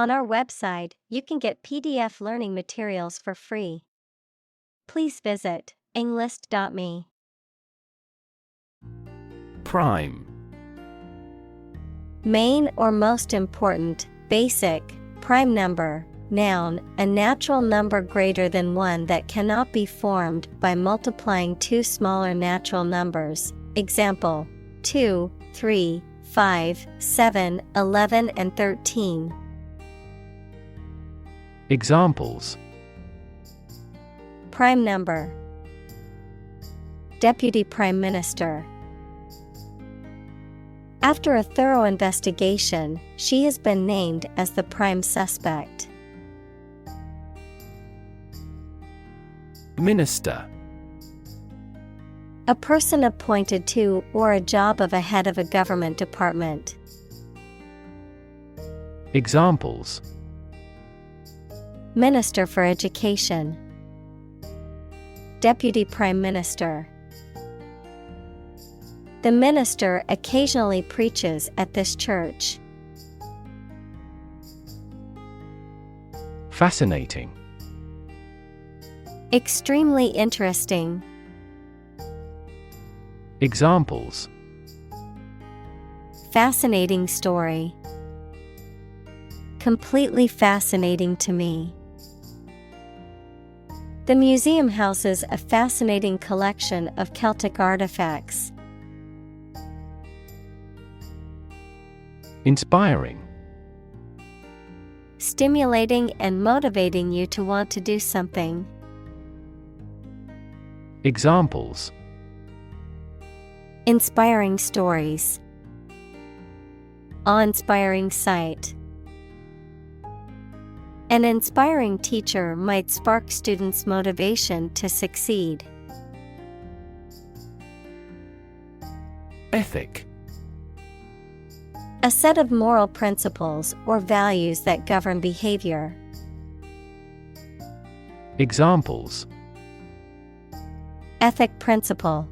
On our website, you can get PDF learning materials for free. Please visit englist.me. Prime. Main or most important, basic, prime number, noun, a natural number greater than one that cannot be formed by multiplying two smaller natural numbers. Example: 2, 3, 5, 7, 11 and 13. Examples: Prime number, Deputy Prime Minister. After a thorough investigation, she has been named as the prime suspect. Minister. A person appointed to or a job of a head of a government department. Examples: Minister for Education, Deputy Prime Minister. The minister occasionally preaches at this church. Fascinating. Extremely interesting. Examples: Fascinating story. Completely fascinating to me. The museum houses a fascinating collection of Celtic artifacts. Inspiring. Stimulating and motivating you to want to do something. Examples: Inspiring stories. Awe-inspiring sight. An inspiring teacher might spark students' motivation to succeed. Ethic. A set of moral principles or values that govern behavior. Examples: Ethic principle.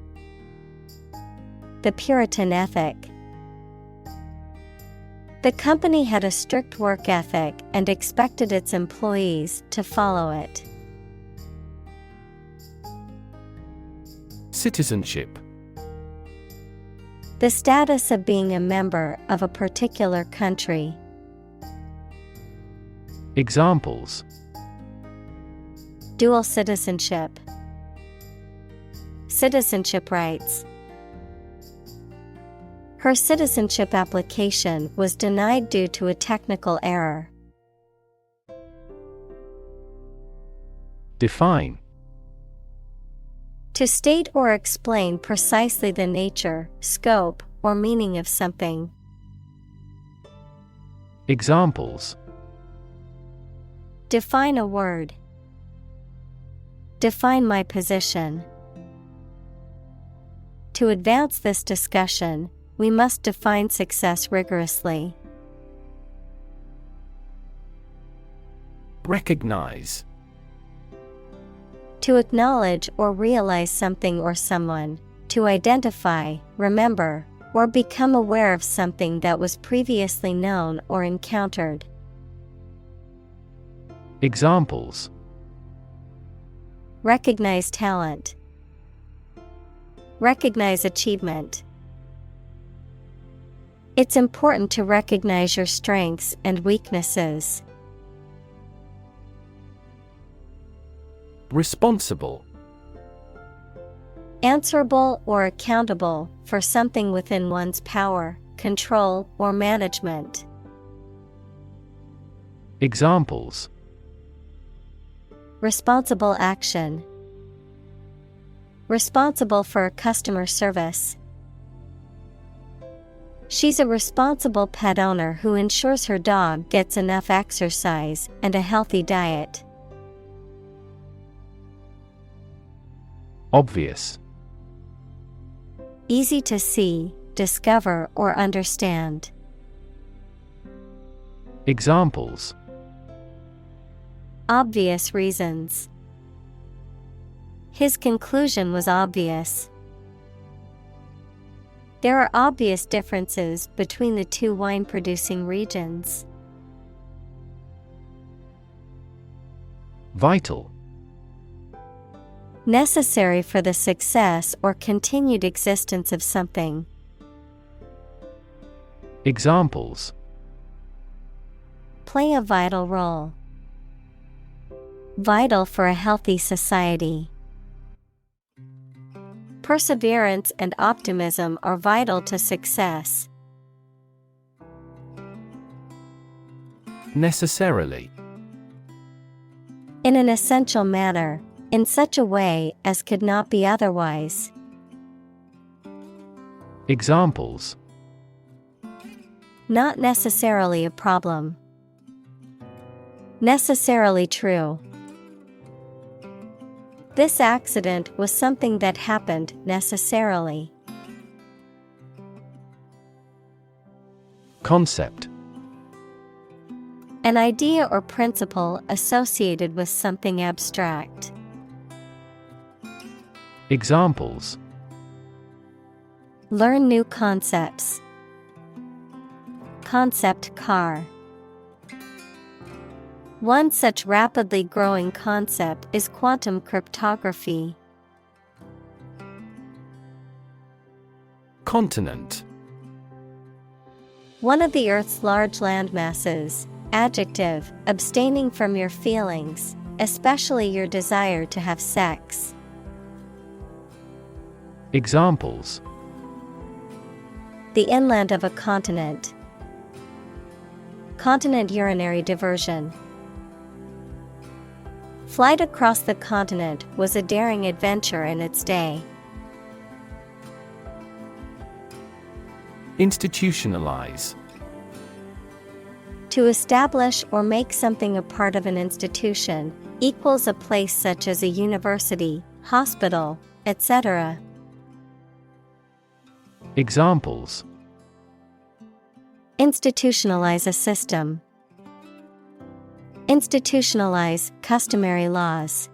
The Puritan ethic. The company had a strict work ethic and expected its employees to follow it. Citizenship. The status of being a member of a particular country. Examples: Dual citizenship. Citizenship rights. Her citizenship application was denied due to a technical error. Define. To state or explain precisely the nature, scope, or meaning of something. Examples: Define a word. Define my position. To advance this discussion, we must define success rigorously. Recognize. To acknowledge or realize something or someone, to identify, remember, or become aware of something that was previously known or encountered. Examples: Recognize talent. Recognize achievement. It's important to recognize your strengths and weaknesses. Responsible. Answerable or accountable for something within one's power, control, or management. Examples: Responsible action. Responsible for customer service. She's a responsible pet owner who ensures her dog gets enough exercise and a healthy diet. Obvious. Easy to see, discover, or understand. Examples: Obvious reasons. His conclusion was obvious. There are obvious differences between the two wine-producing regions. Vital. Necessary for the success or continued existence of something. Examples: Play a vital role. Vital for a healthy society. Perseverance and optimism are vital to success. Necessarily. In an essential manner, in such a way as could not be otherwise. Examples: Not necessarily a problem. Necessarily true. This accident was something that happened necessarily. Concept. An idea or principle associated with something abstract. Examples: Learn new concepts. Concept car. One such rapidly growing concept is quantum cryptography. Continent. One of the Earth's large landmasses. Adjective, abstaining from your feelings, especially your desire to have sex. Examples: The inland of a continent. Continent urinary diversion. Flight across the continent was a daring adventure in its day. Institutionalize. To establish or make something a part of an institution, equals a place such as a university, hospital, etc. Examples: Institutionalize a system. Institutionalize customary laws.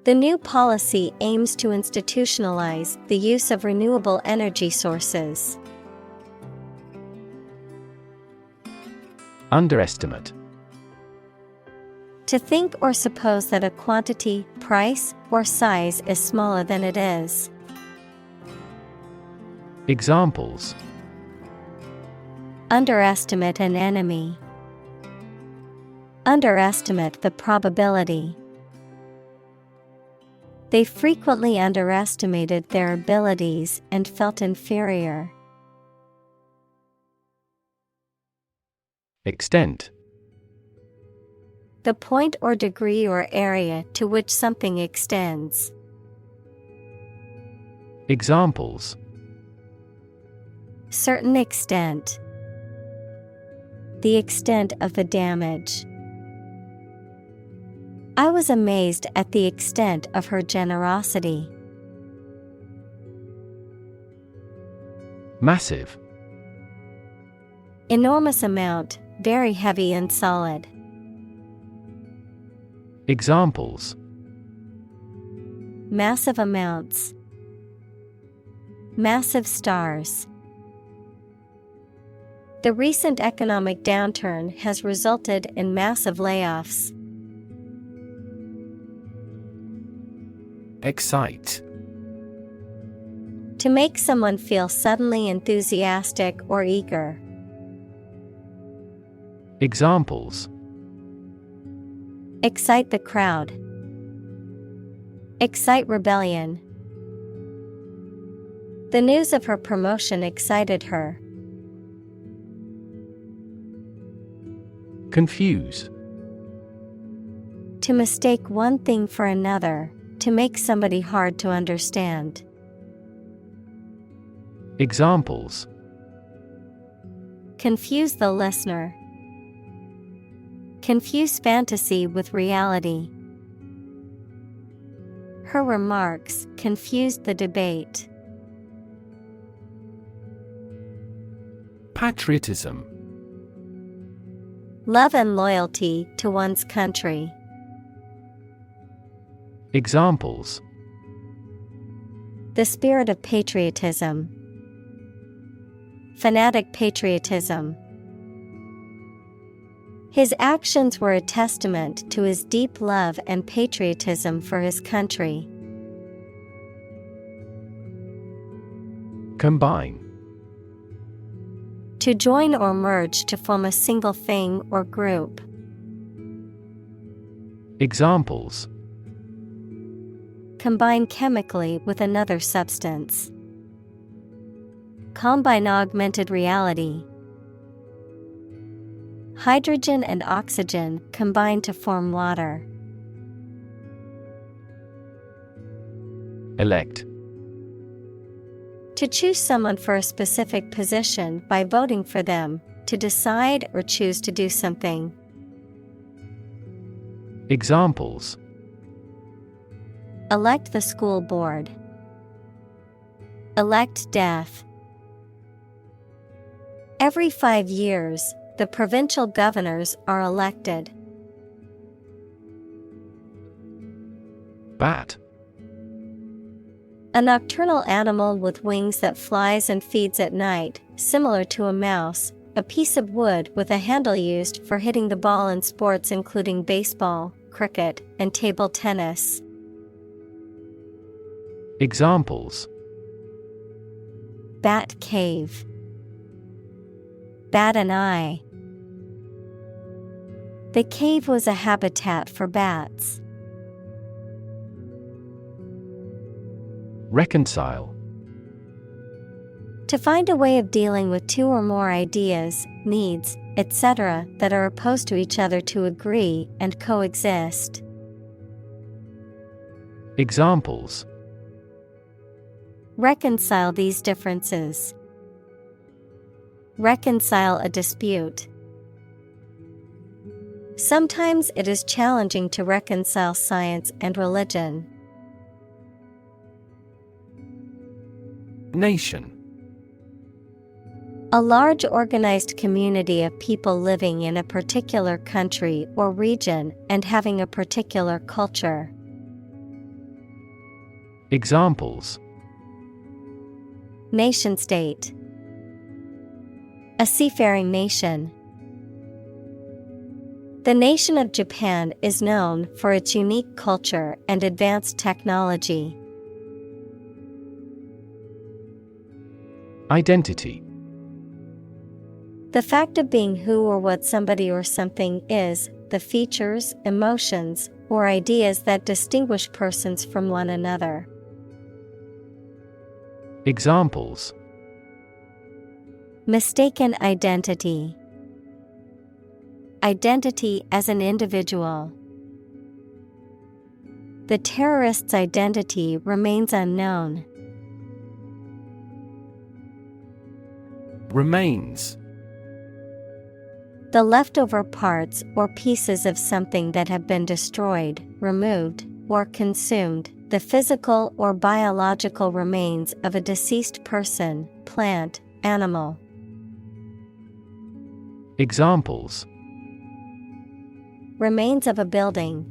The new policy aims to institutionalize the use of renewable energy sources. Underestimate. To think or suppose that a quantity, price, or size is smaller than it is. Examples: Underestimate an enemy. Underestimate the probability. They frequently underestimated their abilities and felt inferior. Extent. The point or degree or area to which something extends. Examples: Certain extent. The extent of the damage. I was amazed at the extent of her generosity. Massive. Enormous amount, very heavy and solid. Examples: Massive amounts. Massive stars. The recent economic downturn has resulted in massive layoffs. Excite. To make someone feel suddenly enthusiastic or eager. Examples: Excite the crowd. Excite rebellion. The news of her promotion excited her. Confuse. To mistake one thing for another, to make somebody hard to understand. Examples: Confuse the listener. Confuse fantasy with reality. Her remarks confused the debate. Patriotism. Love and loyalty to one's country. Examples: The spirit of patriotism. Fanatic patriotism. His actions were a testament to his deep love and patriotism for his country. Combine. To join or merge to form a single thing or group. Examples: Combine chemically with another substance. Combine augmented reality. Hydrogen and oxygen combine to form water. Elect. To choose someone for a specific position by voting for them, to decide or choose to do something. Examples: Elect the school board. Elect death. Every 5 years, the provincial governors are elected. Bat. A nocturnal animal with wings that flies and feeds at night, similar to a mouse, a piece of wood with a handle used for hitting the ball in sports including baseball, cricket, and table tennis. Examples: Bat cave. Bat an eye. The cave was a habitat for bats. Reconcile. To find a way of dealing with two or more ideas, needs, etc. that are opposed to each other to agree and coexist. Examples: Reconcile these differences. Reconcile a dispute. Sometimes it is challenging to reconcile science and religion. Nation. A large organized community of people living in a particular country or region and having a particular culture. Examples: Nation-state. A seafaring nation. The nation of Japan is known for its unique culture and advanced technology. Identity. The fact of being who or what somebody or something is, the features, emotions, or ideas that distinguish persons from one another. Examples: Mistaken identity. Identity as an individual. The terrorist's identity remains unknown. Remains. The leftover parts or pieces of something that have been destroyed, removed, or consumed, the physical or biological remains of a deceased person, plant, animal. Examples: Remains of a building.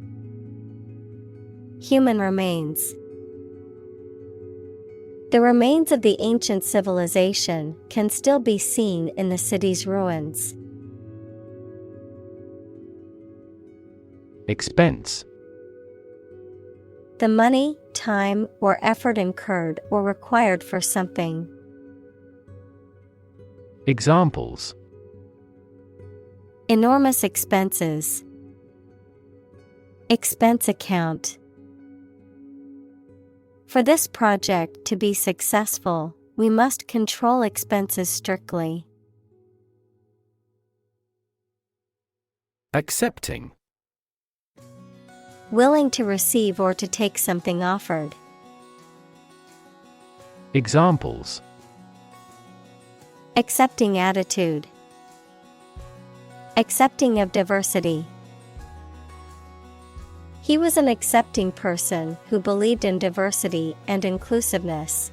Human remains. The remains of the ancient civilization can still be seen in the city's ruins. Expense. The money, time, or effort incurred or required for something. Examples: Enormous expenses. Expense account. For this project to be successful, we must control expenses strictly. Accepting. Willing to receive or to take something offered. Examples: Accepting attitude. Accepting of diversity. He was an accepting person who believed in diversity and inclusiveness.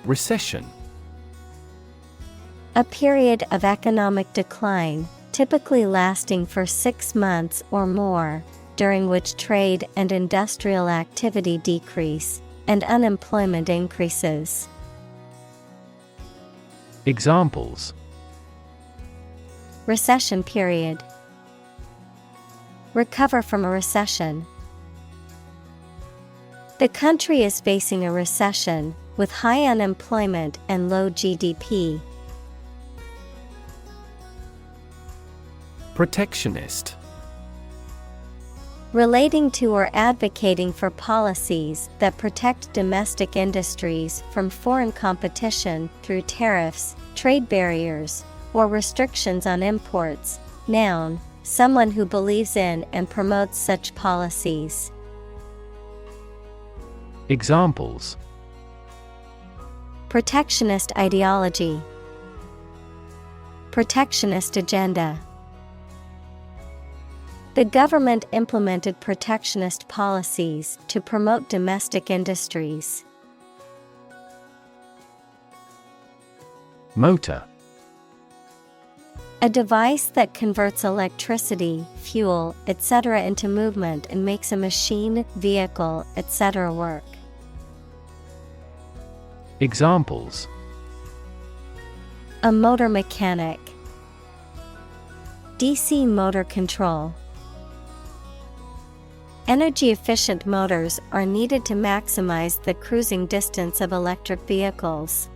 Recession. A period of economic decline, typically lasting for 6 months or more, during which trade and industrial activity decrease, and unemployment increases. Examples: Recession period. Recover from a recession. The country is facing a recession, with high unemployment and low GDP. Protectionist. Relating to or advocating for policies that protect domestic industries from foreign competition through tariffs, trade barriers, or restrictions on imports. Noun, someone who believes in and promotes such policies. Examples: protectionist ideology, protectionist agenda. The government implemented protectionist policies to promote domestic industries. Motor. A device that converts electricity, fuel, etc. into movement and makes a machine, vehicle, etc. work. Examples: a motor mechanic, DC motor control. Energy-efficient motors are needed to maximize the cruising distance of electric vehicles.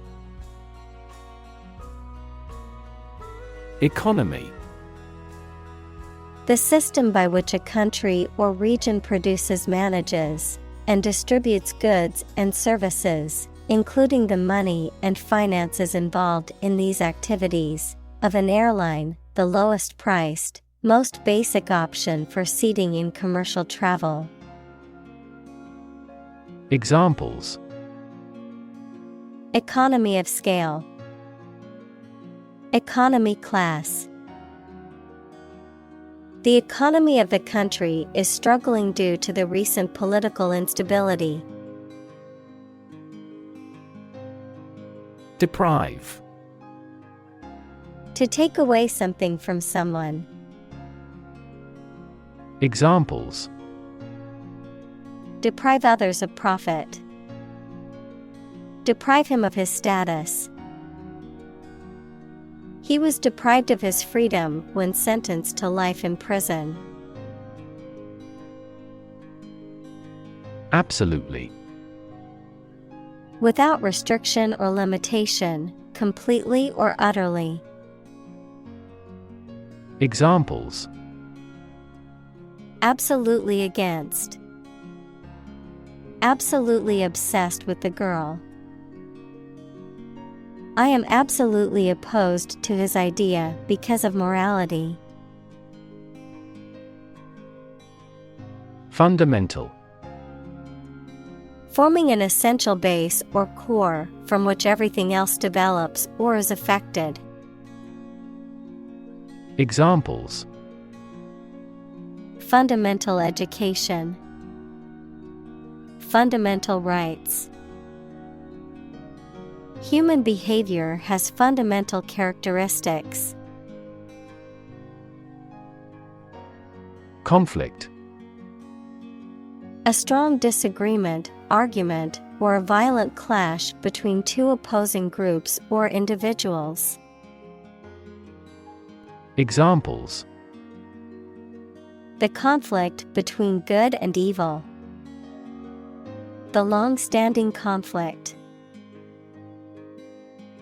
Economy. The system by which a country or region produces, manages, and distributes goods and services, including the money and finances involved in these activities, of an airline, the lowest priced, most basic option for seating in commercial travel. Examples: economy of scale, economy class. The economy of the country is struggling due to the recent political instability. Deprive. To take away something from someone. Examples: deprive others of profit, deprive him of his status. He was deprived of his freedom when sentenced to life in prison. Absolutely. Without restriction or limitation, completely or utterly. Examples: absolutely against, absolutely obsessed with the girl. I am absolutely opposed to his idea because of morality. Fundamental. Forming an essential base or core from which everything else develops or is affected. Examples: fundamental education, fundamental rights. Human behavior has fundamental characteristics. Conflict. A strong disagreement, argument, or a violent clash between two opposing groups or individuals. Examples: the conflict between good and evil. The long-standing conflict.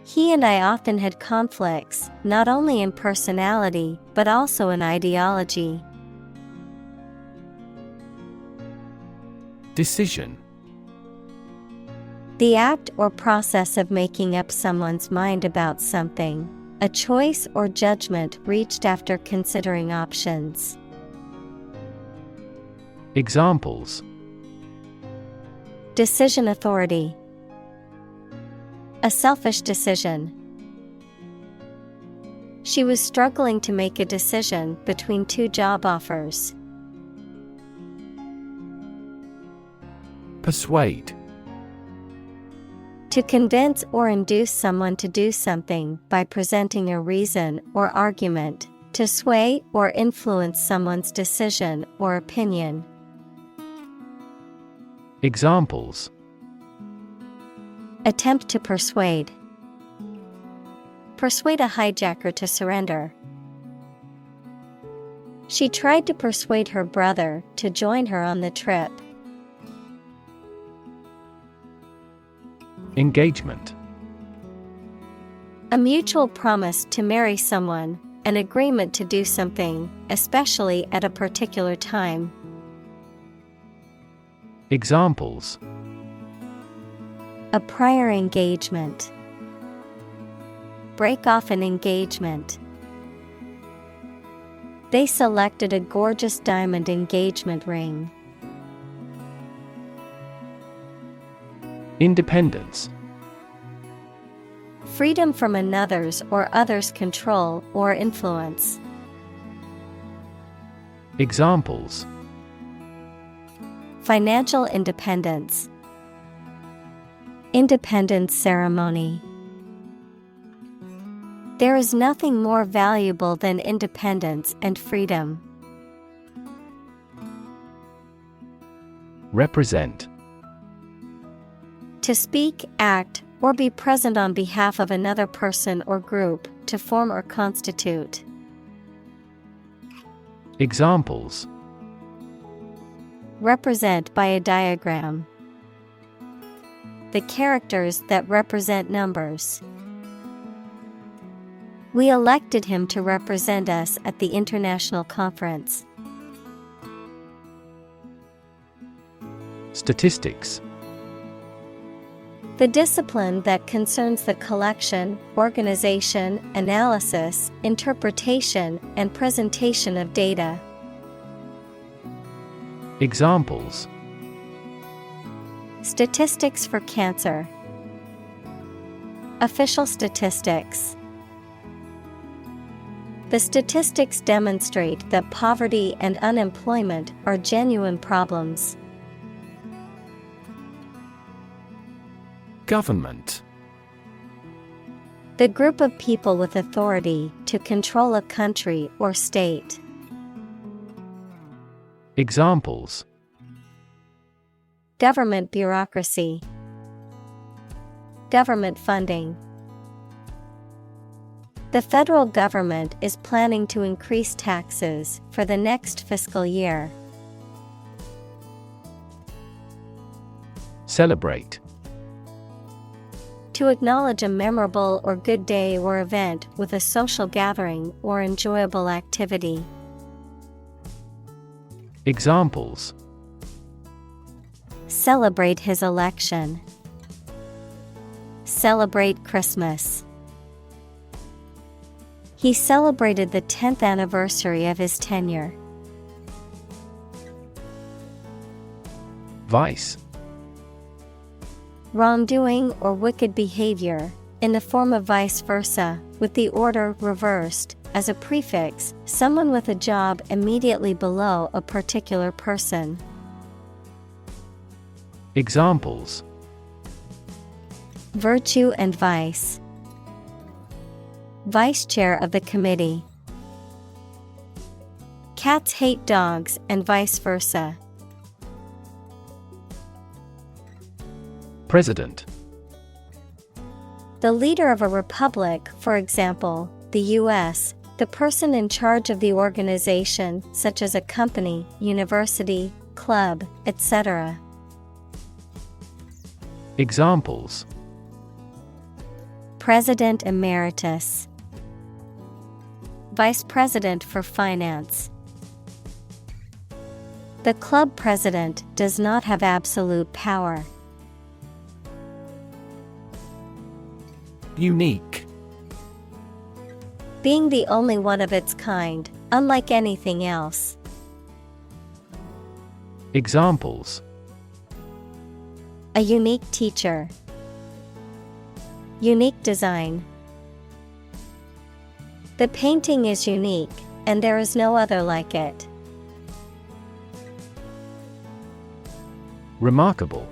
He and I often had conflicts, not only in personality, but also in ideology. Decision. The act or process of making up someone's mind about something, a choice or judgment reached after considering options. Examples: decision authority. A selfish decision. She was struggling to make a decision between two job offers. Persuade. To convince or induce someone to do something by presenting a reason or argument, to sway or influence someone's decision or opinion. Examples: attempt to persuade. Persuade a hijacker to surrender. She tried to persuade her brother to join her on the trip. Engagement. A mutual promise to marry someone, an agreement to do something, especially at a particular time. Examples: A prior engagement. Break off an engagement. They selected a gorgeous diamond engagement ring. Independence. Freedom from another's or others' control or influence. Examples: Financial independence. Independence ceremony. There is nothing more valuable than independence and freedom. Represent. To speak, act, or be present on behalf of another person or group, to form or constitute. Examples: Represent by a diagram. The characters that represent numbers. We elected him to represent us at the international conference. Statistics. The discipline that concerns the collection, organization, analysis, interpretation, and presentation of data. Examples: Statistics for cancer. Official statistics. The statistics demonstrate that poverty and unemployment are genuine problems. Government. The group of people with authority to control a country or state. Examples: Government bureaucracy. Government funding. The federal government is planning to increase taxes for the next fiscal year. Celebrate. To acknowledge a memorable or good day or event with a social gathering or enjoyable activity. Examples: Celebrate his election. Celebrate Christmas. He celebrated the 10th anniversary of his tenure. Vice. Wrongdoing or wicked behavior, in the form of vice versa, with the order reversed. As a prefix, someone with a job immediately below a particular person. Examples: Virtue and vice. Vice chair of the committee. Cats hate dogs and vice versa. President. The leader of a republic, for example, the U.S., the person in charge of the organization, such as a company, university, club, etc. Examples: President Emeritus. Vice President for Finance. The club president does not have absolute power. Unique. Being the only one of its kind, unlike anything else. Examples: A unique teacher. Unique design. The painting is unique, and there is no other like it. Remarkable.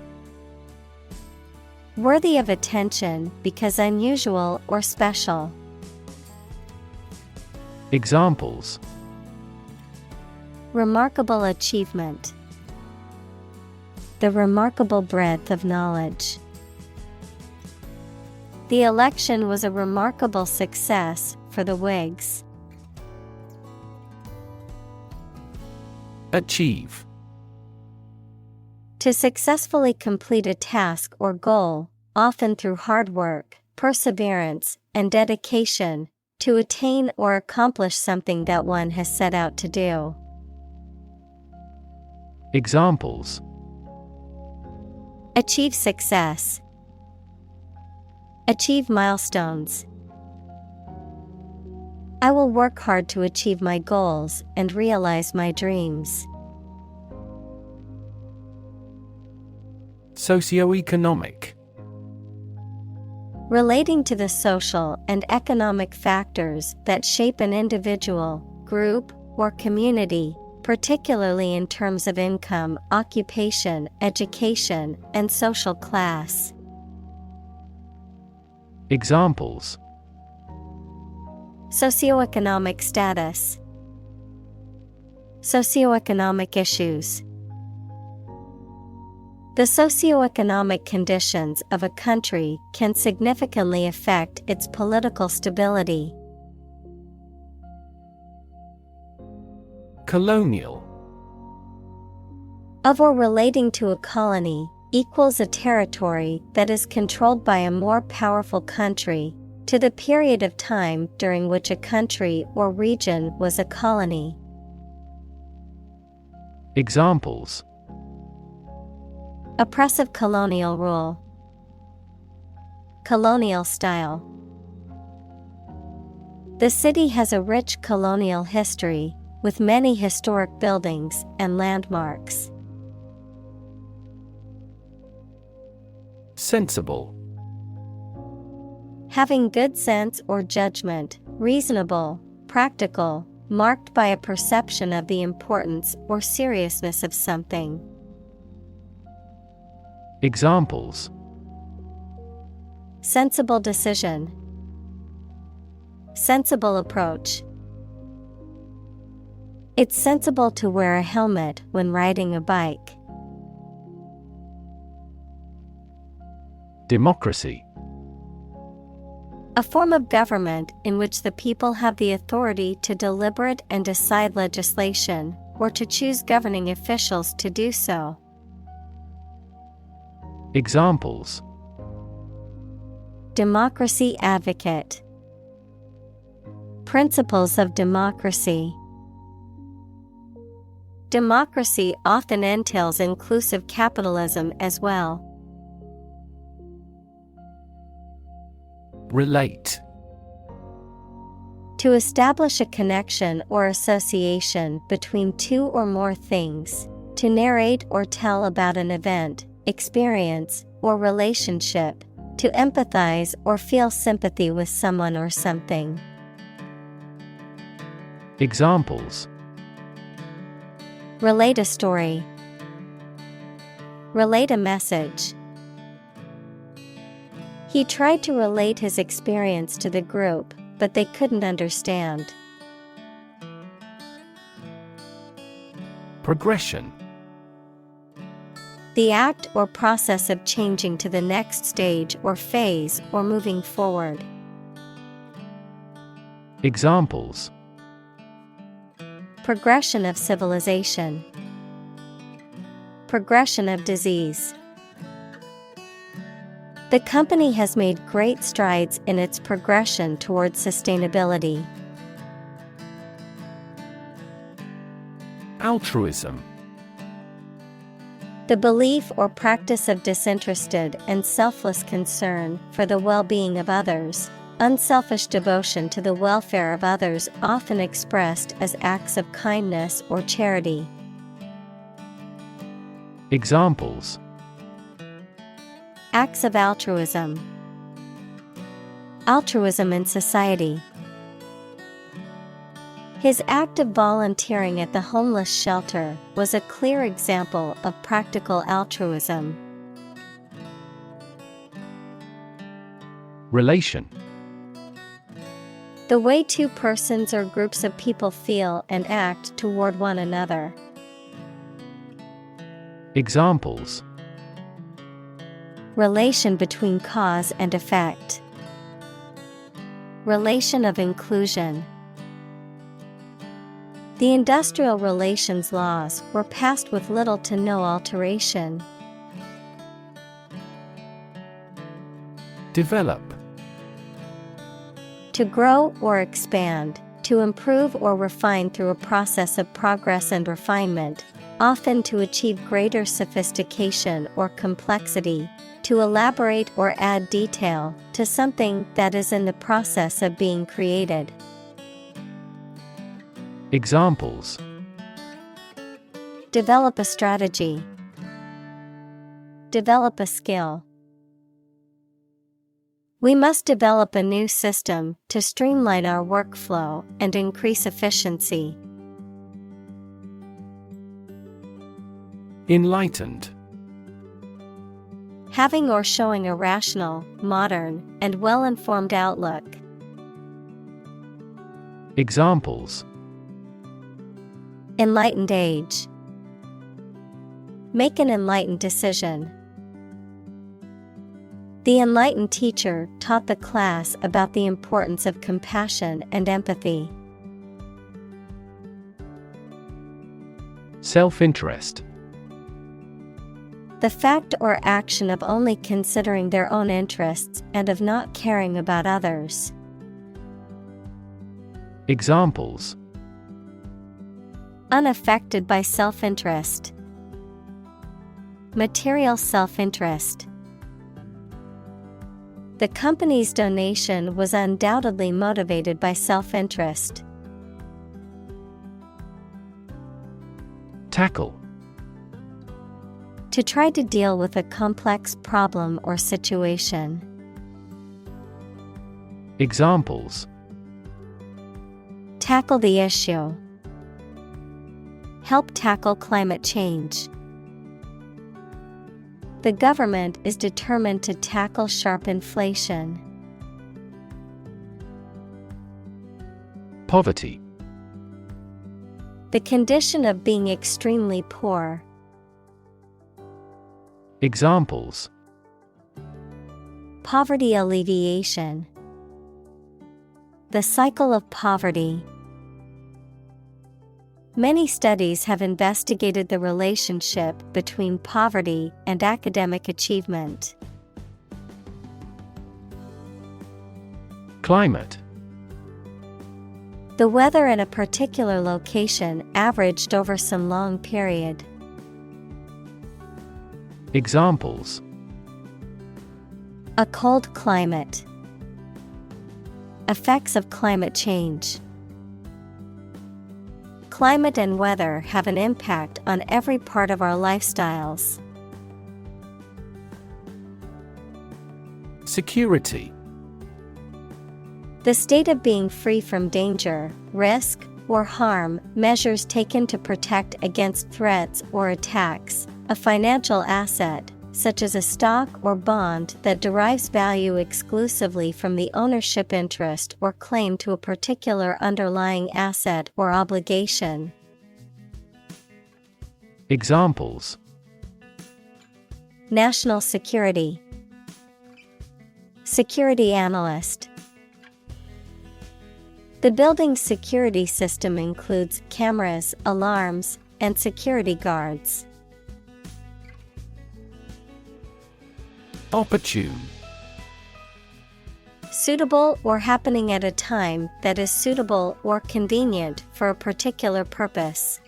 Worthy of attention because unusual or special. Examples: Remarkable achievement. The remarkable breadth of knowledge. The election was a remarkable success for the Whigs. Achieve. To successfully complete a task or goal, often through hard work, perseverance, and dedication, to attain or accomplish something that one has set out to do. Examples: Achieve success. Achieve milestones. I will work hard to achieve my goals and realize my dreams. Socioeconomic. Relating to the social and economic factors that shape an individual, group, or community, particularly in terms of income, occupation, education, and social class. Examples: Socioeconomic status. Socioeconomic issues. The socioeconomic conditions of a country can significantly affect its political stability. Colonial. Of or relating to a colony, equals a territory that is controlled by a more powerful country, to the period of time during which a country or region was a colony. Examples: Oppressive colonial rule. Colonial style. The city has a rich colonial history, with many historic buildings and landmarks. Sensible. Having good sense or judgment, reasonable, practical, marked by a perception of the importance or seriousness of something. Examples: Sensible decision. Sensible approach. It's sensible to wear a helmet when riding a bike. Democracy. A form of government in which the people have the authority to deliberate and decide legislation, or to choose governing officials to do so. Examples: Democracy advocate. Principles of democracy. Democracy often entails inclusive capitalism as well. Relate. To establish a connection or association between two or more things, to narrate or tell about an event, experience, or relationship, to empathize or feel sympathy with someone or something. Examples: Relate a story. Relate a message. He tried to relate his experience to the group, but they couldn't understand. Progression. The act or process of changing to the next stage or phase or moving forward. Examples: Progression of civilization. Progression of disease. The company has made great strides in its progression towards sustainability. Altruism. The belief or practice of disinterested and selfless concern for the well-being of others, unselfish devotion to the welfare of others, often expressed as acts of kindness or charity. Examples: Acts of altruism. Altruism in society. His act of volunteering at the homeless shelter was a clear example of practical altruism. Relation. The way two persons or groups of people feel and act toward one another. Examples: Relation between cause and effect. Relation of inclusion. The industrial relations laws were passed with little to no alteration. Develop. To grow or expand, to improve or refine through a process of progress and refinement, often to achieve greater sophistication or complexity, to elaborate or add detail to something that is in the process of being created. Examples: Develop a strategy. Develop a skill. We must develop a new system to streamline our workflow and increase efficiency. Enlightened. Having or showing a rational, modern, and well-informed outlook. Examples: Enlightened age. Make an enlightened decision. The enlightened teacher taught the class about the importance of compassion and empathy. Self-interest. The fact or action of only considering their own interests and of not caring about others. Examples: Unaffected by self-interest. Material self-interest. The company's donation was undoubtedly motivated by self-interest. Tackle. To try to deal with a complex problem or situation. Examples: Tackle the issue. Help tackle climate change. The government is determined to tackle sharp inflation. Poverty. The condition of being extremely poor. Examples: Poverty alleviation. The cycle of poverty. Many studies have investigated the relationship between poverty and academic achievement. Climate. The weather in a particular location averaged over some long period. Examples: A cold climate. Effects of climate change. Climate and weather have an impact on every part of our lifestyles. Security. The state of being free from danger, risk, or harm, measures taken to protect against threats or attacks, a financial asset, such as a stock or bond that derives value exclusively from the ownership interest or claim to a particular underlying asset or obligation. Examples: National security. Security analyst. The building's security system includes cameras, alarms, and security guards. Opportune. Suitable or happening at a time that is suitable or convenient for a particular purpose.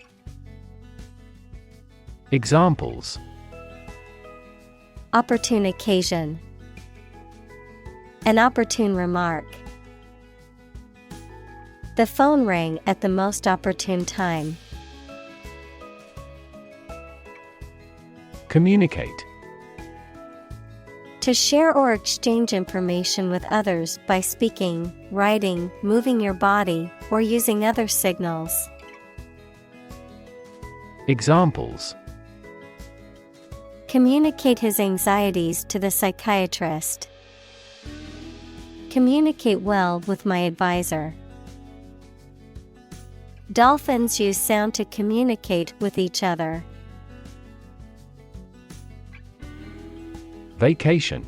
Examples: Opportune occasion. An opportune remark. The phone rang at the most opportune time. Communicate. To share or exchange information with others by speaking, writing, moving your body, or using other signals. Examples: Communicate his anxieties to the psychiatrist. Communicate well with my advisor. Dolphins use sound to communicate with each other. Vacation.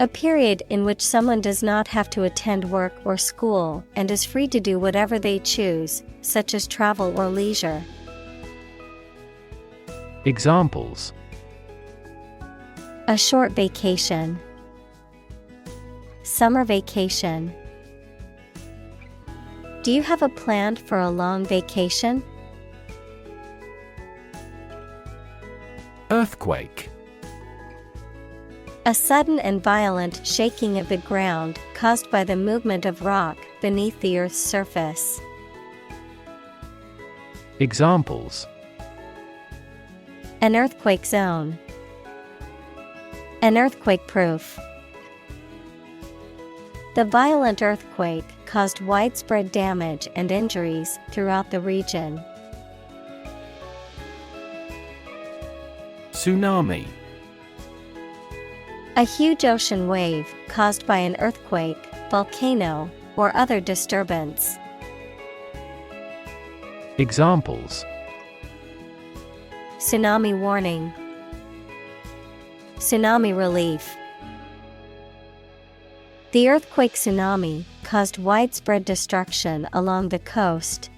A period in which someone does not have to attend work or school and is free to do whatever they choose, such as travel or leisure. Examples: A short vacation. Summer vacation. Do you have a plan for a long vacation? Earthquake. A sudden and violent shaking of the ground caused by the movement of rock beneath the Earth's surface. Examples: An earthquake zone. An earthquake-proof. The violent earthquake caused widespread damage and injuries throughout the region. Tsunami. A huge ocean wave caused by an earthquake, volcano, or other disturbance. Examples: Tsunami warning. Tsunami relief. The earthquake tsunami caused widespread destruction along the coast.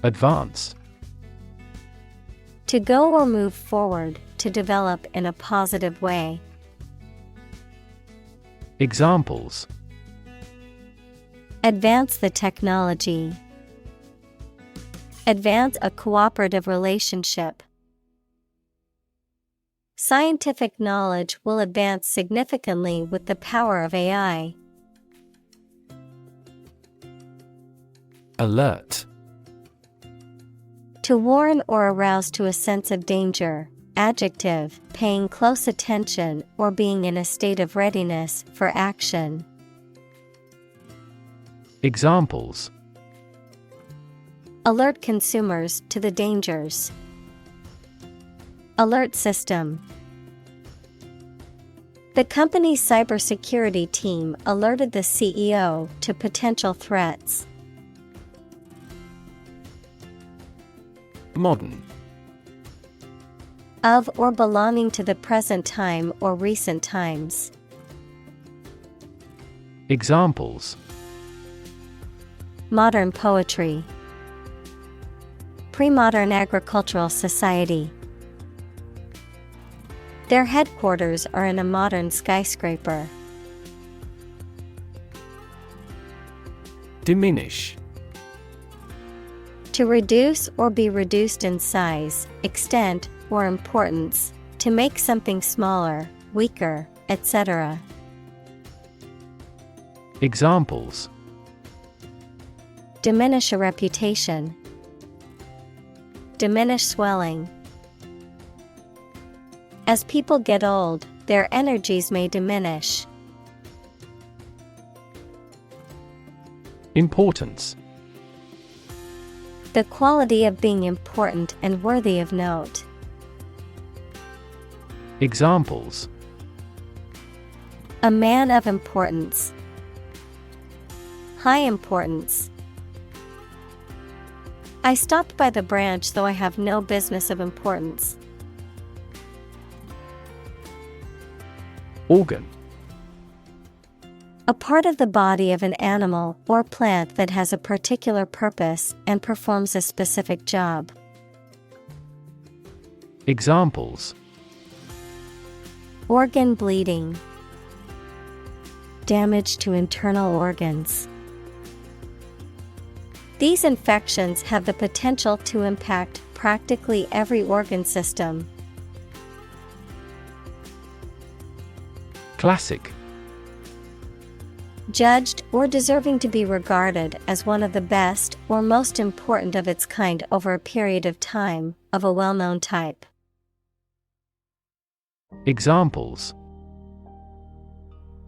Advance. To go or move forward, to develop in a positive way. Examples: Advance the technology. Advance a cooperative relationship. Scientific knowledge will advance significantly with the power of AI. Alert. To warn or arouse to a sense of danger. Adjective, paying close attention or being in a state of readiness for action. Examples: Alert consumers to the dangers. Alert system. The company's cybersecurity team alerted the CEO to potential threats. Modern. Of or belonging to the present time or recent times. Examples: Modern poetry. Pre-modern agricultural society. Their headquarters are in a modern skyscraper. Diminish. To reduce or be reduced in size, extent, or importance. To make something smaller, weaker, etc. Examples: Diminish a reputation. Diminish swelling. As people get old, their energies may diminish. Importance. The quality of being important and worthy of note. Examples: A man of importance. High importance. I stopped by the branch though I have no business of importance. Organ. A part of the body of an animal or plant that has a particular purpose and performs a specific job. Examples: Organ bleeding. Damage to internal organs. These infections have the potential to impact practically every organ system. Classic. Judged or deserving to be regarded as one of the best or most important of its kind over a period of time, of a well-known type. Examples: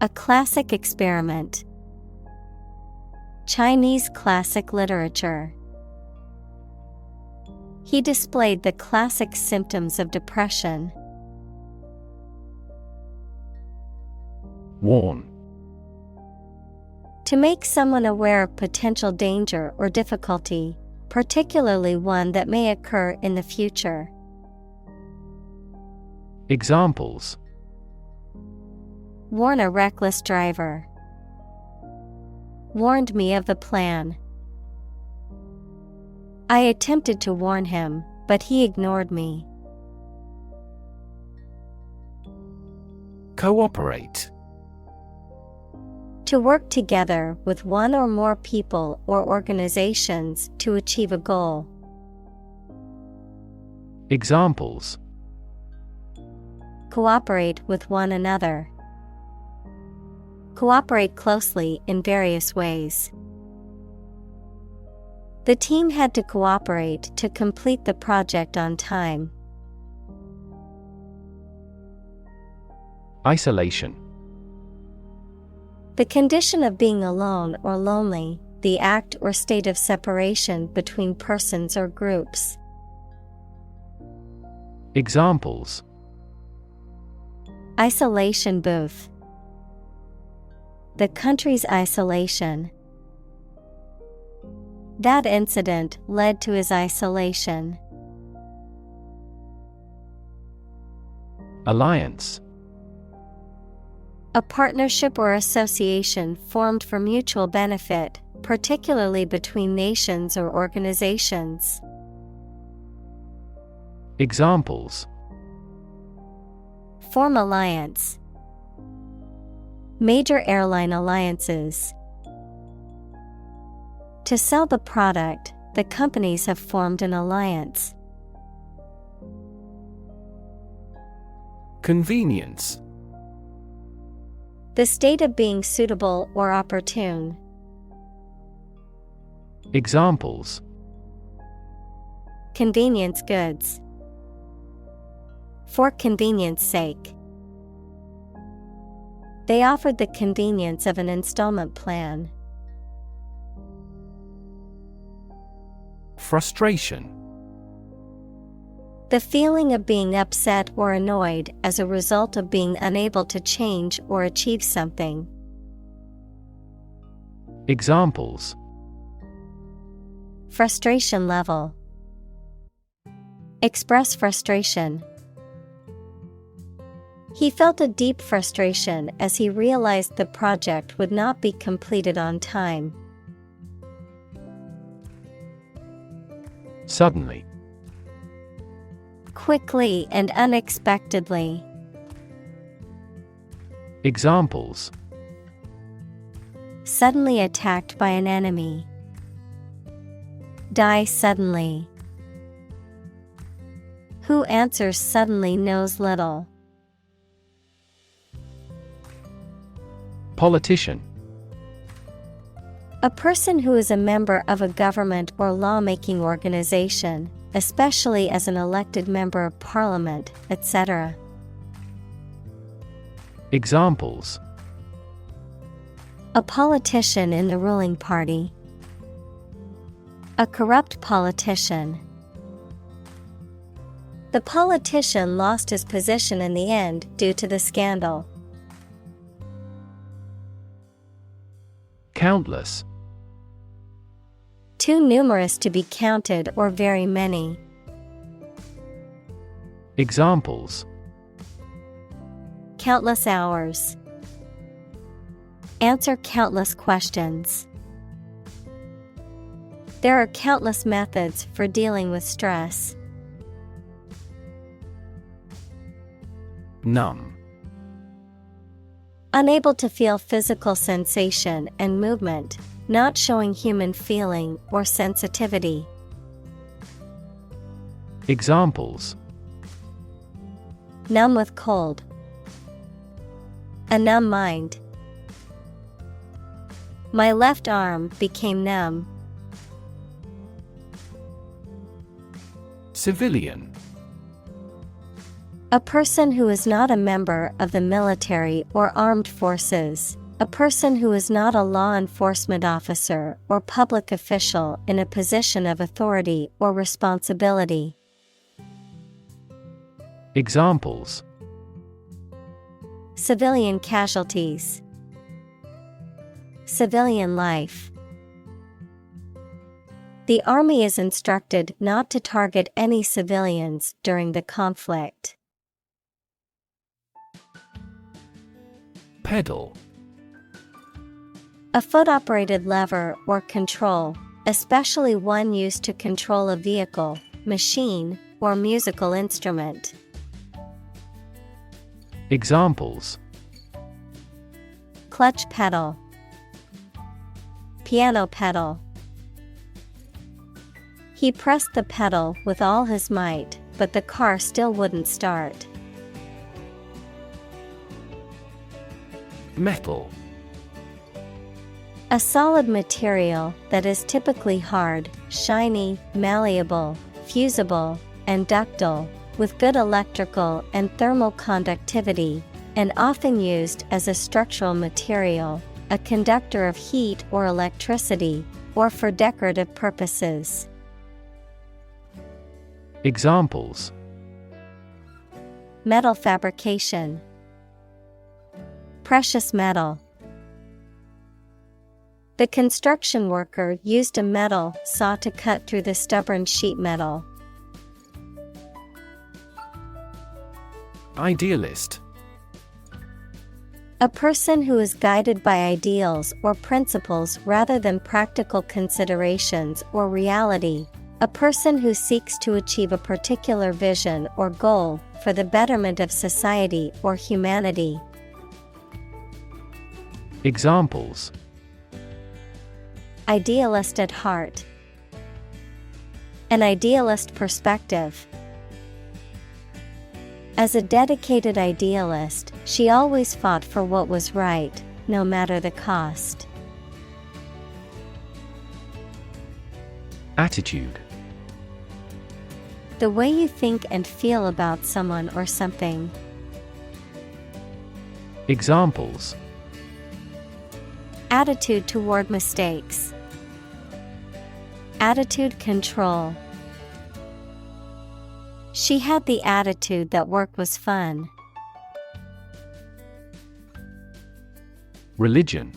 A classic experiment. Chinese classic literature. He displayed the classic symptoms of depression. Warn. To make someone aware of potential danger or difficulty, particularly one that may occur in the future. Examples: warn a reckless driver. Warned me of the plan. I attempted to warn him, but he ignored me. Cooperate. To work together with one or more people or organizations to achieve a goal. Examples: cooperate with one another. Cooperate closely in various ways. The team had to cooperate to complete the project on time. Isolation. The condition of being alone or lonely, the act or state of separation between persons or groups. Examples: isolation booth. The country's isolation. That incident led to his isolation. Alliance. A partnership or association formed for mutual benefit, particularly between nations or organizations. Examples: form alliance. Major airline alliances. To sell the product, the companies have formed an alliance. Convenience. The state of being suitable or opportune. Examples: convenience goods. For convenience sake. They offered the convenience of an installment plan. Frustration. The feeling of being upset or annoyed as a result of being unable to change or achieve something. Examples: frustration level. Express frustration. He felt a deep frustration as he realized the project would not be completed on time. Suddenly. Quickly and unexpectedly. Examples: suddenly attacked by an enemy. Die suddenly. Who answers suddenly knows little. Politician. A person who is a member of a government or lawmaking organization, especially as an elected member of parliament, etc. Examples: a politician in the ruling party. A corrupt politician. The politician lost his position in the end due to the scandal. Countless. Too numerous to be counted or very many. Examples: countless hours. Answer countless questions. There are countless methods for dealing with stress. Numb. Unable to feel physical sensation and movement, not showing human feeling or sensitivity. Examples: numb with cold. A numb mind. My left arm became numb. Civilian. A person who is not a member of the military or armed forces. A person who is not a law enforcement officer or public official in a position of authority or responsibility. Examples: civilian casualties. Civilian life. The army is instructed not to target any civilians during the conflict. Pedal. A foot-operated lever or control, especially one used to control a vehicle, machine, or musical instrument. Examples: Clutch pedal, piano pedal. He pressed the pedal with all his might, but the car still wouldn't start. Metal. A solid material that is typically hard, shiny, malleable, fusible, and ductile, with good electrical and thermal conductivity, and often used as a structural material, a conductor of heat or electricity, or for decorative purposes. Examples: Metal fabrication, precious metal. The construction worker used a metal saw to cut through the stubborn sheet metal. Idealist. A person who is guided by ideals or principles rather than practical considerations or reality. A person who seeks to achieve a particular vision or goal for the betterment of society or humanity. Examples: Idealist at heart. An idealist perspective. As a dedicated idealist, she always fought for what was right, no matter the cost. Attitude. The way you think and feel about someone or something. Examples: Attitude toward mistakes. Attitude control. She had the attitude that work was fun. Religion.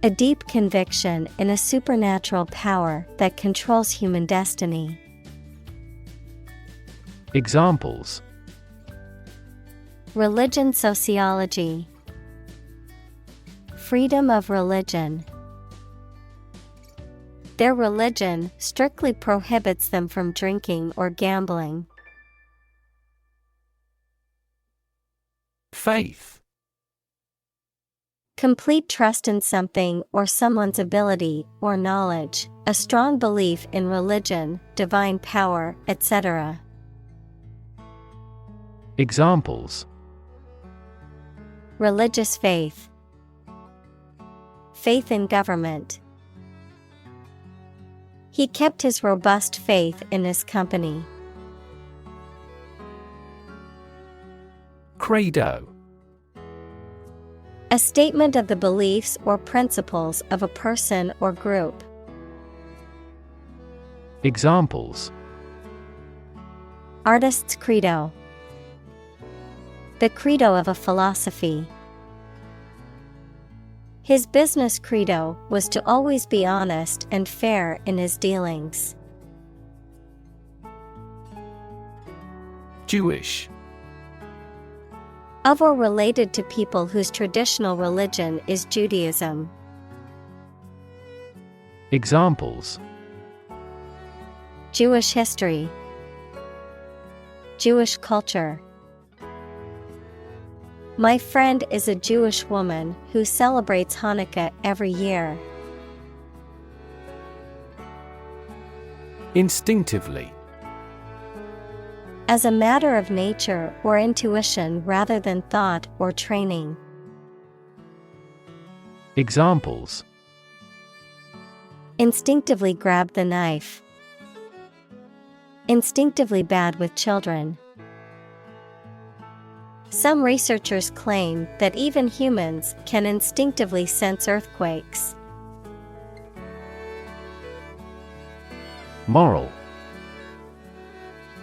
A deep conviction in a supernatural power that controls human destiny. Examples: Religion sociology. Freedom of religion. Their religion strictly prohibits them from drinking or gambling. Faith. Complete trust in something or someone's ability or knowledge, a strong belief in religion, divine power, etc. Examples: Religious faith. Faith in government. He kept his robust faith in his company. Credo. A statement of the beliefs or principles of a person or group. Examples: Artist's credo. The credo of a philosophy. His business credo was to always be honest and fair in his dealings. Jewish. Of or related to people whose traditional religion is Judaism. Examples: Jewish history. Jewish culture. My friend is a Jewish woman who celebrates Hanukkah every year. Instinctively. As a matter of nature or intuition rather than thought or training. Examples: Instinctively grab the knife. Instinctively bad with children. Some researchers claim that even humans can instinctively sense earthquakes. Moral.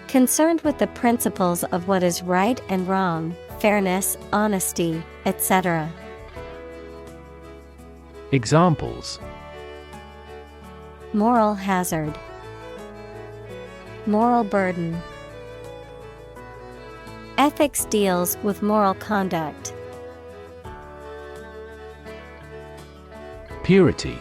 Concerned with the principles of what is right and wrong, fairness, honesty, etc. Examples: Moral hazard. Moral burden. Ethics deals with moral conduct. Purity.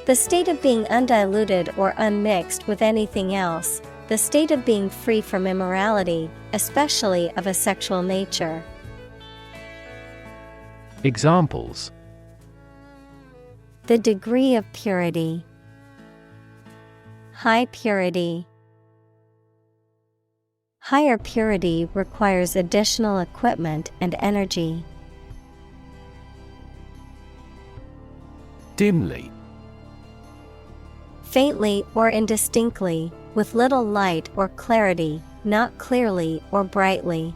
The state of being undiluted or unmixed with anything else, the state of being free from immorality, especially of a sexual nature. Examples: The degree of purity. High purity. Higher purity requires additional equipment and energy. Dimly. Faintly or indistinctly, with little light or clarity, not clearly or brightly.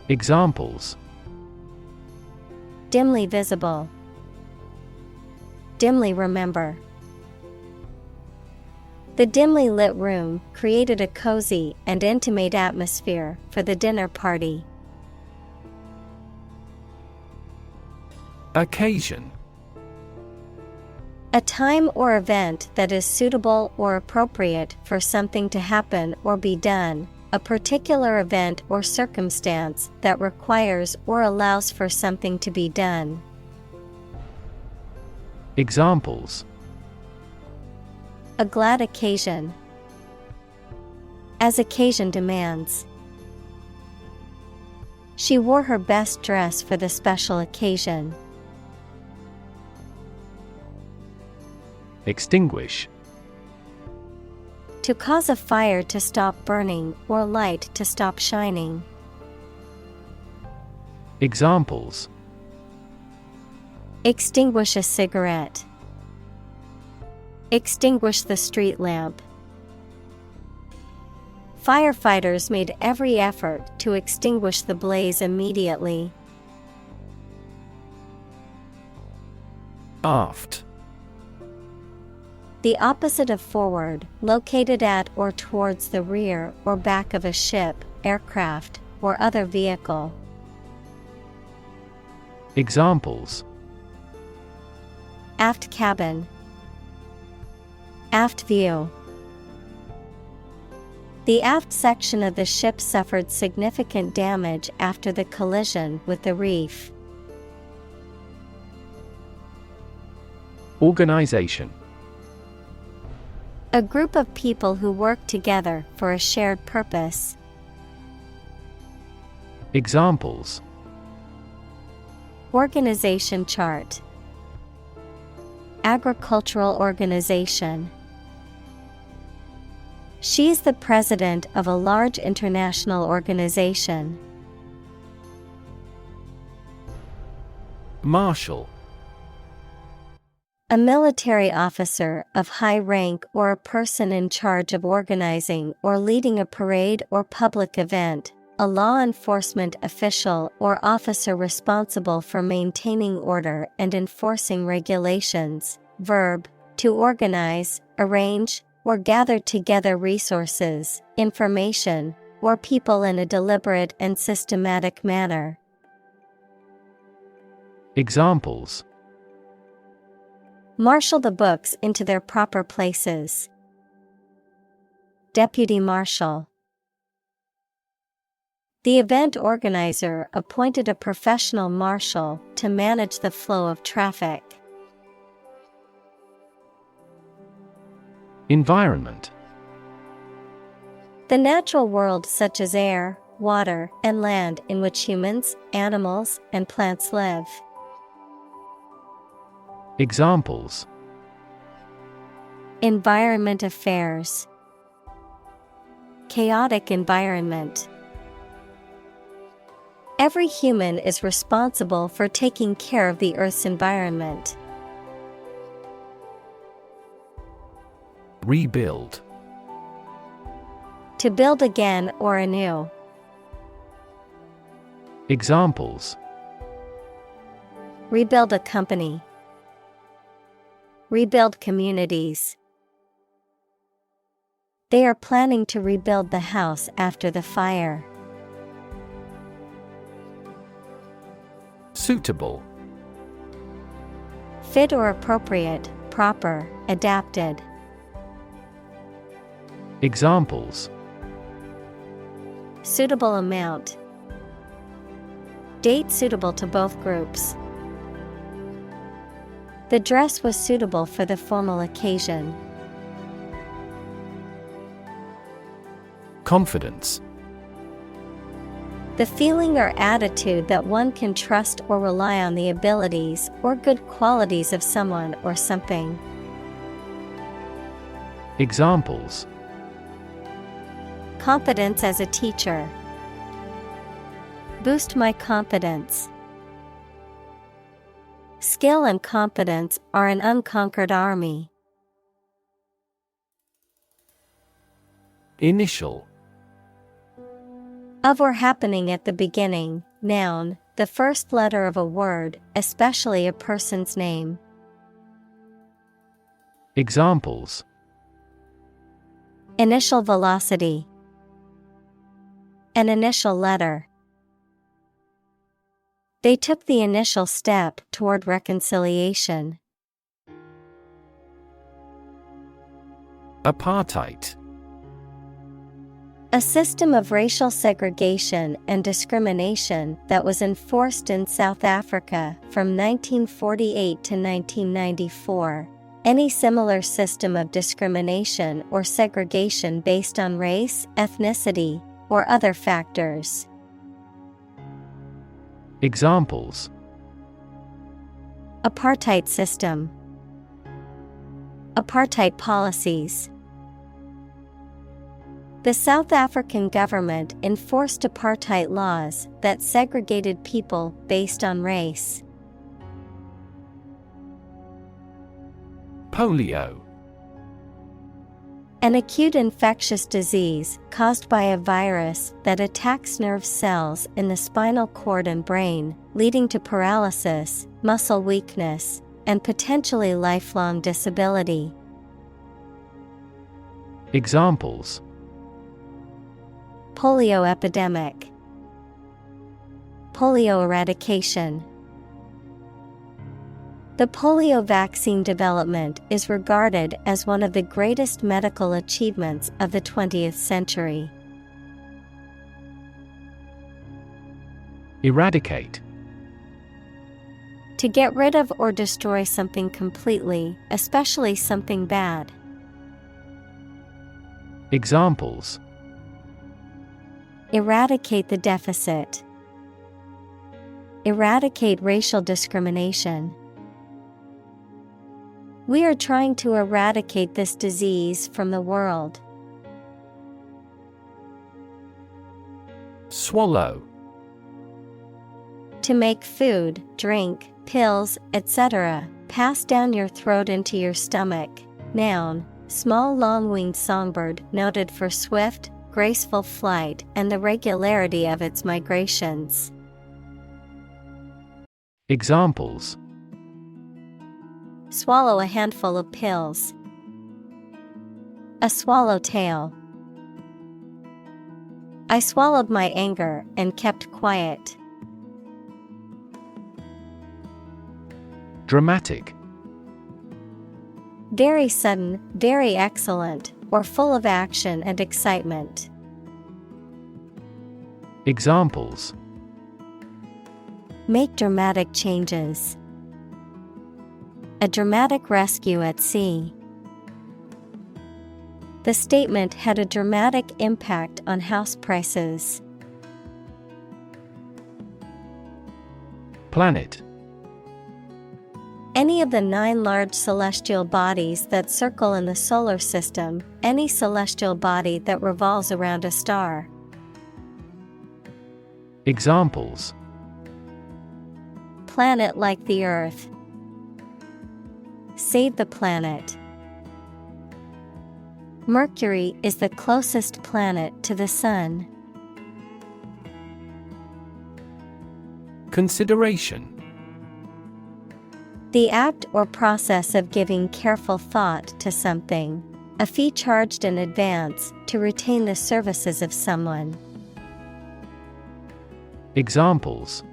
Examples: Dimly visible. Dimly remember. The dimly lit room created a cozy and intimate atmosphere for the dinner party. Occasion. A time or event that is suitable or appropriate for something to happen or be done, a particular event or circumstance that requires or allows for something to be done. Examples: A glad occasion. As occasion demands. She wore her best dress for the special occasion. Extinguish. To cause a fire to stop burning or light to stop shining. Examples: Extinguish a cigarette. Extinguish the street lamp. Firefighters made every effort to extinguish the blaze immediately. Aft. The opposite of forward, located at or towards the rear or back of a ship, aircraft, or other vehicle. Examples: Aft cabin. Aft view. The aft section of the ship suffered significant damage after the collision with the reef. Organization. A group of people who work together for a shared purpose. Examples: Organization chart. Agricultural organization. She is the president of a large international organization. Marshal. A military officer of high rank or a person in charge of organizing or leading a parade or public event, a law enforcement official or officer responsible for maintaining order and enforcing regulations. Verb, to organize, arrange, or gather together resources, information, or people in a deliberate and systematic manner. Examples: Marshal the books into their proper places. Deputy marshal. The event organizer appointed a professional marshal to manage the flow of traffic. Environment. The natural world such as air, water, and land in which humans, animals, and plants live. Examples: Environment affairs. Chaotic environment. Every human is responsible for taking care of the Earth's environment. Rebuild. To build again or anew. Examples: Rebuild a company. Rebuild communities. They are planning to rebuild the house after the fire. Suitable. Fit or appropriate, proper, adapted. Examples: Suitable amount. Date suitable to both groups. The dress was suitable for the formal occasion. Confidence. The feeling or attitude that one can trust or rely on the abilities or good qualities of someone or something. Examples: Confidence as a teacher. Boost my confidence. Skill and confidence are an unconquered army. Initial. Of or happening at the beginning, noun, the first letter of a word, especially a person's name. Examples: Initial velocity. An initial letter. They took the initial step toward reconciliation. Apartheid. A system of racial segregation and discrimination that was enforced in South Africa from 1948 to 1994. Any similar system of discrimination or segregation based on race, ethnicity, or other factors. Examples: Apartheid system. Apartheid policies. The South African government enforced apartheid laws that segregated people based on race. Polio. An acute infectious disease caused by a virus that attacks nerve cells in the spinal cord and brain, leading to paralysis, muscle weakness, and potentially lifelong disability. Examples: Polio epidemic. Polio eradication. The polio vaccine development is regarded as one of the greatest medical achievements of the 20th century. Eradicate. To get rid of or destroy something completely, especially something bad. Examples: Eradicate the deficit. Eradicate racial discrimination. We are trying to eradicate this disease from the world. Swallow. To make food, drink, pills, etc., pass down your throat into your stomach. Noun, small long-winged songbird noted for swift, graceful flight and the regularity of its migrations. Examples: Swallow a handful of pills. A swallowtail. I swallowed my anger and kept quiet. Dramatic. Very sudden, very excellent, or full of action and excitement. Examples: Make dramatic changes. A dramatic rescue at sea. The statement had a dramatic impact on house prices. Planet. Any of the 9 large celestial bodies that circle in the solar system, any celestial body that revolves around a star. Examples: Planet like the Earth. Save the planet. Mercury is the closest planet to the Sun. Consideration. The act or process of giving careful thought to something. A fee charged in advance to retain the services of someone. Examples: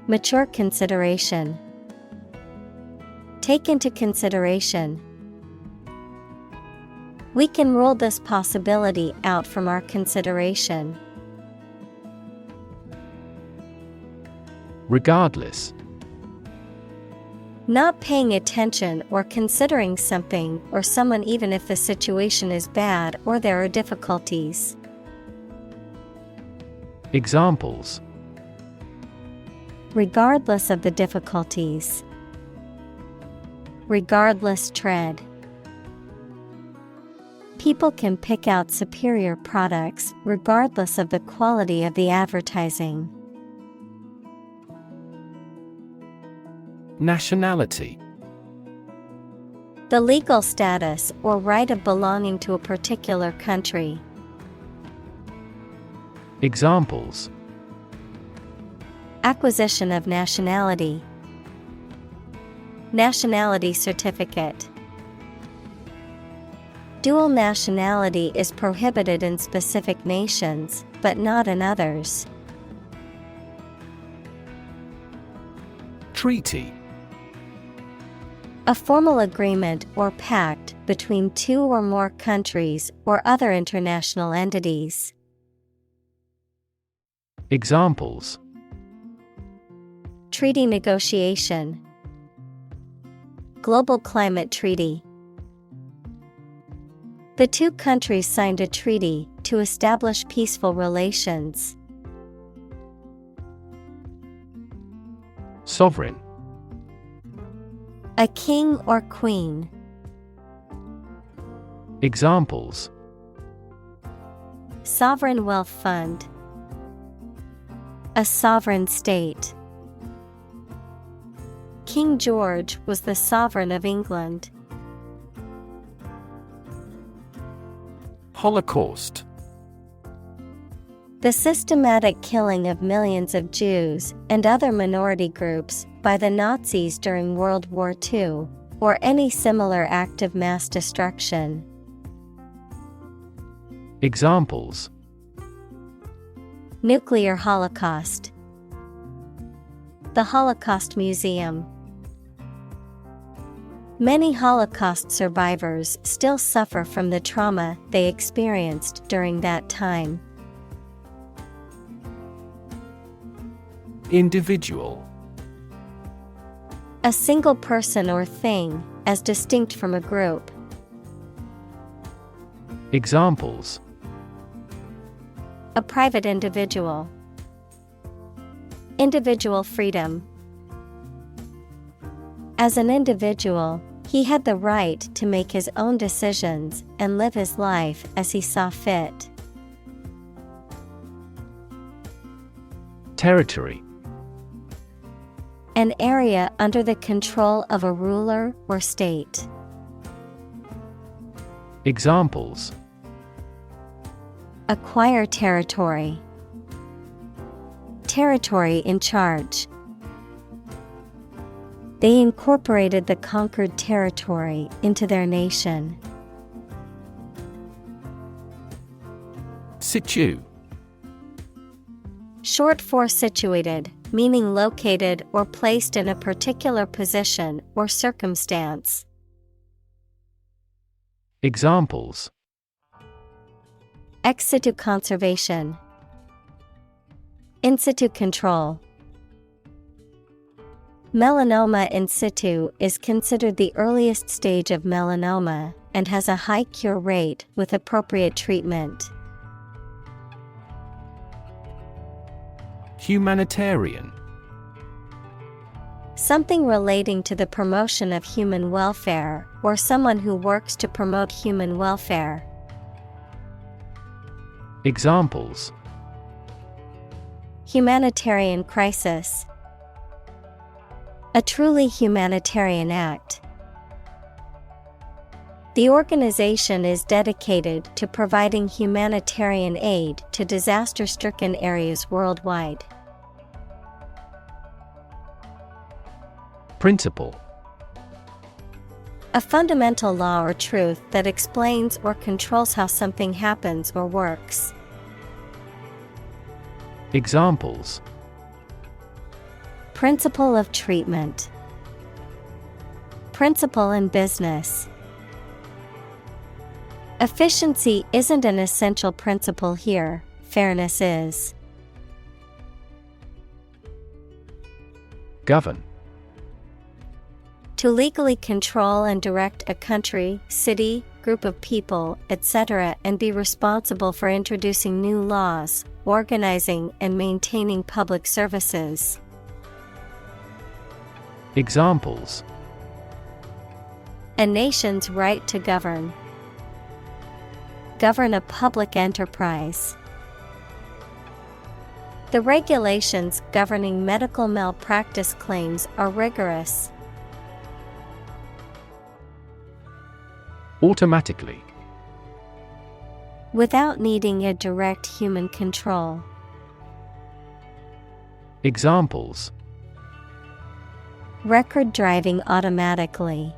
Mature consideration. Take into consideration. We can rule this possibility out from our consideration. Regardless. Not paying attention or considering something or someone even if the situation is bad or there are difficulties. Examples: Regardless of the difficulties. Regardless tread. People can pick out superior products regardless of the quality of the advertising. Nationality: The legal status or right of belonging to a particular country. Examples: Acquisition of nationality. Nationality certificate. Dual nationality is prohibited in specific nations, but not in others. Treaty: A formal agreement or pact between two or more countries or other international entities. Examples: Treaty negotiation. Global Climate Treaty. The two countries signed a treaty to establish peaceful relations. Sovereign: A king or queen. Examples: Sovereign wealth fund. A sovereign state. King George was the sovereign of England. Holocaust: The systematic killing of millions of Jews and other minority groups by the Nazis during World War II, or any similar act of mass destruction. Examples: Nuclear holocaust. The Holocaust Museum. Many Holocaust survivors still suffer from the trauma they experienced during that time. Individual: A single person or thing, as distinct from a group. Examples: A private individual. Individual freedom. As an individual, he had the right to make his own decisions and live his life as he saw fit. Territory: An area under the control of a ruler or state. Examples: Acquire territory. Territory in charge. They incorporated the conquered territory into their nation. Situ: Short for situated, meaning located or placed in a particular position or circumstance. Examples: Ex situ conservation. In situ control. Melanoma in situ is considered the earliest stage of melanoma and has a high cure rate with appropriate treatment. Humanitarian: Something relating to the promotion of human welfare or someone who works to promote human welfare. Examples: Humanitarian crisis. A truly humanitarian act. The organization is dedicated to providing humanitarian aid to disaster-stricken areas worldwide. Principle: A fundamental law or truth that explains or controls how something happens or works. Examples: Principle of treatment. Principle in business. Efficiency isn't an essential principle here, fairness is. Govern: To legally control and direct a country, city, group of people, etc., and be responsible for introducing new laws, organizing and maintaining public services. Examples: A nation's right to govern. Govern a public enterprise. The regulations governing medical malpractice claims are rigorous. Automatically. Without needing a direct human control. Examples: Record driving automatically.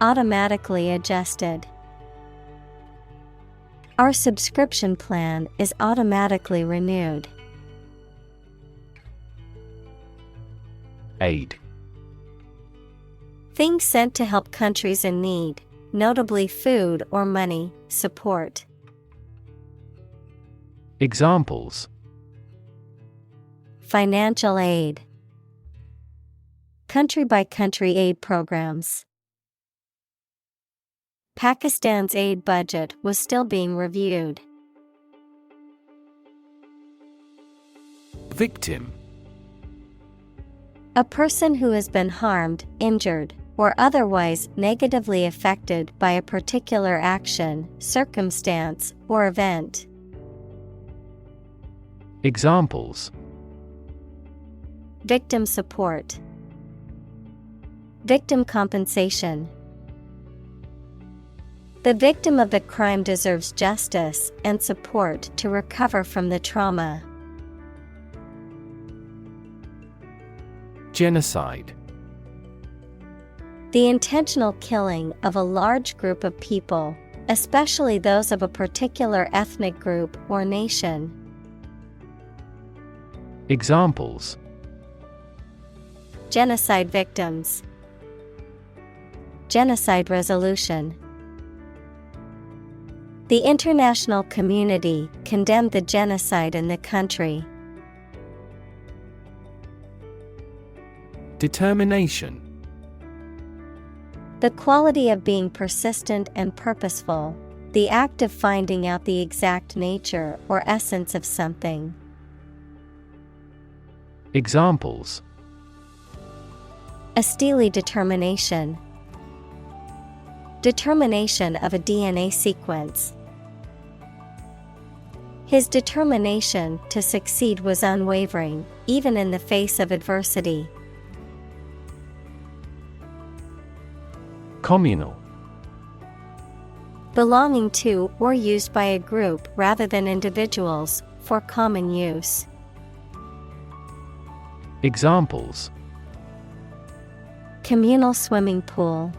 Automatically adjusted. Our subscription plan is automatically renewed. Aid. Things sent to help countries in need, notably food or money, support. Examples: Financial aid. Country-by-country aid programs. Pakistan's aid budget was still being reviewed. Victim. A person who has been harmed, injured, or otherwise negatively affected by a particular action, circumstance, or event. Examples: Victim support. Victim compensation. The victim of the crime deserves justice and support to recover from the trauma. Genocide. The intentional killing of a large group of people, especially those of a particular ethnic group or nation. Examples: Genocide victims. Genocide resolution. The international community condemned the genocide in the country. Determination. The quality of being persistent and purposeful, the act of finding out the exact nature or essence of something. Examples: A steely determination. Determination of a DNA sequence. His determination to succeed was unwavering, even in the face of adversity. Communal. Belonging to or used by a group rather than individuals, for common use. Examples: Communal swimming pool.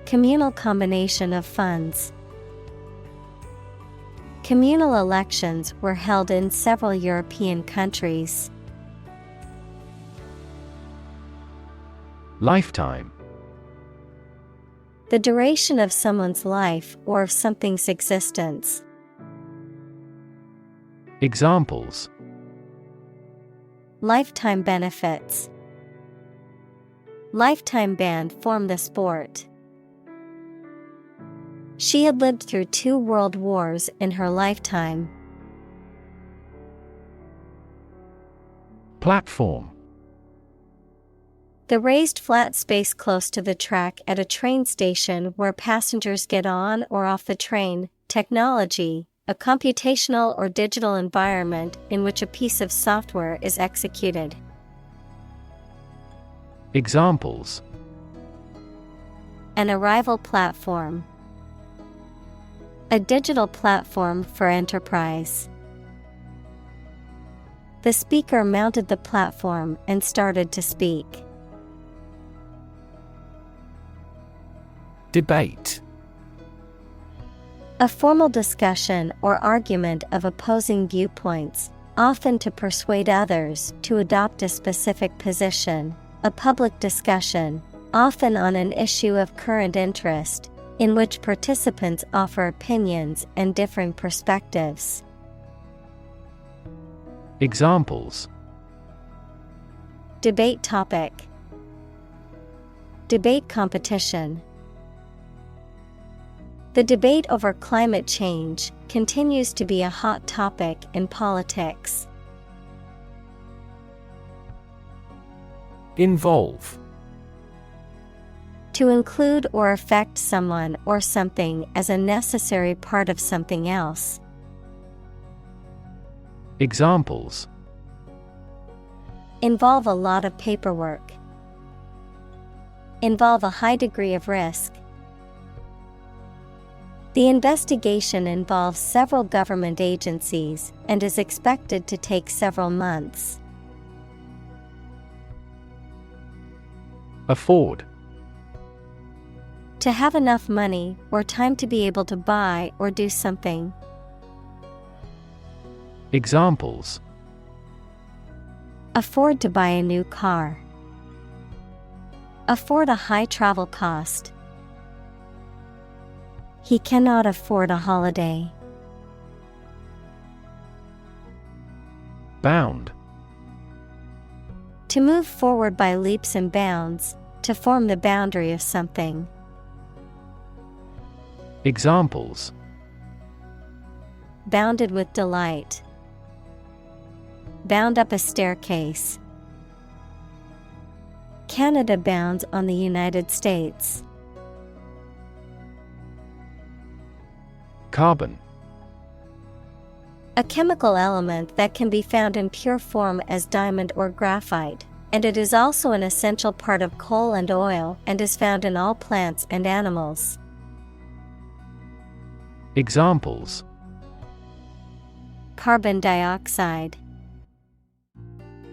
Communal combination of funds. Communal elections were held in several European countries. Lifetime. The duration of someone's life or of something's existence. Examples: Lifetime benefits. Lifetime ban formed the sport. She had lived through 2 world wars in her lifetime. Platform. The raised flat space close to the track at a train station where passengers get on or off the train. Technology, a computational or digital environment in which a piece of software is executed. Examples: An arrival platform. A digital platform for enterprise. The speaker mounted the platform and started to speak. Debate. A formal discussion or argument of opposing viewpoints, often to persuade others to adopt a specific position. A public discussion, often on an issue of current interest, in which participants offer opinions and differing perspectives. Examples: Debate topic. Debate competition. The debate over climate change continues to be a hot topic in politics. Involve. To include or affect someone or something as a necessary part of something else. Examples. Involve a lot of paperwork. Involve a high degree of risk. The investigation involves several government agencies and is expected to take several months. Afford. To have enough money or time to be able to buy or do something. Examples. Afford to buy a new car. Afford a high travel cost. He cannot afford a holiday. Bound. To move forward by leaps and bounds, to form the boundary of something. Examples. Bounded with delight. Bound up a staircase. Canada bounds on the United States. Carbon. A chemical element that can be found in pure form as diamond or graphite, and it is also an essential part of coal and oil and is found in all plants and animals. Examples. Carbon dioxide.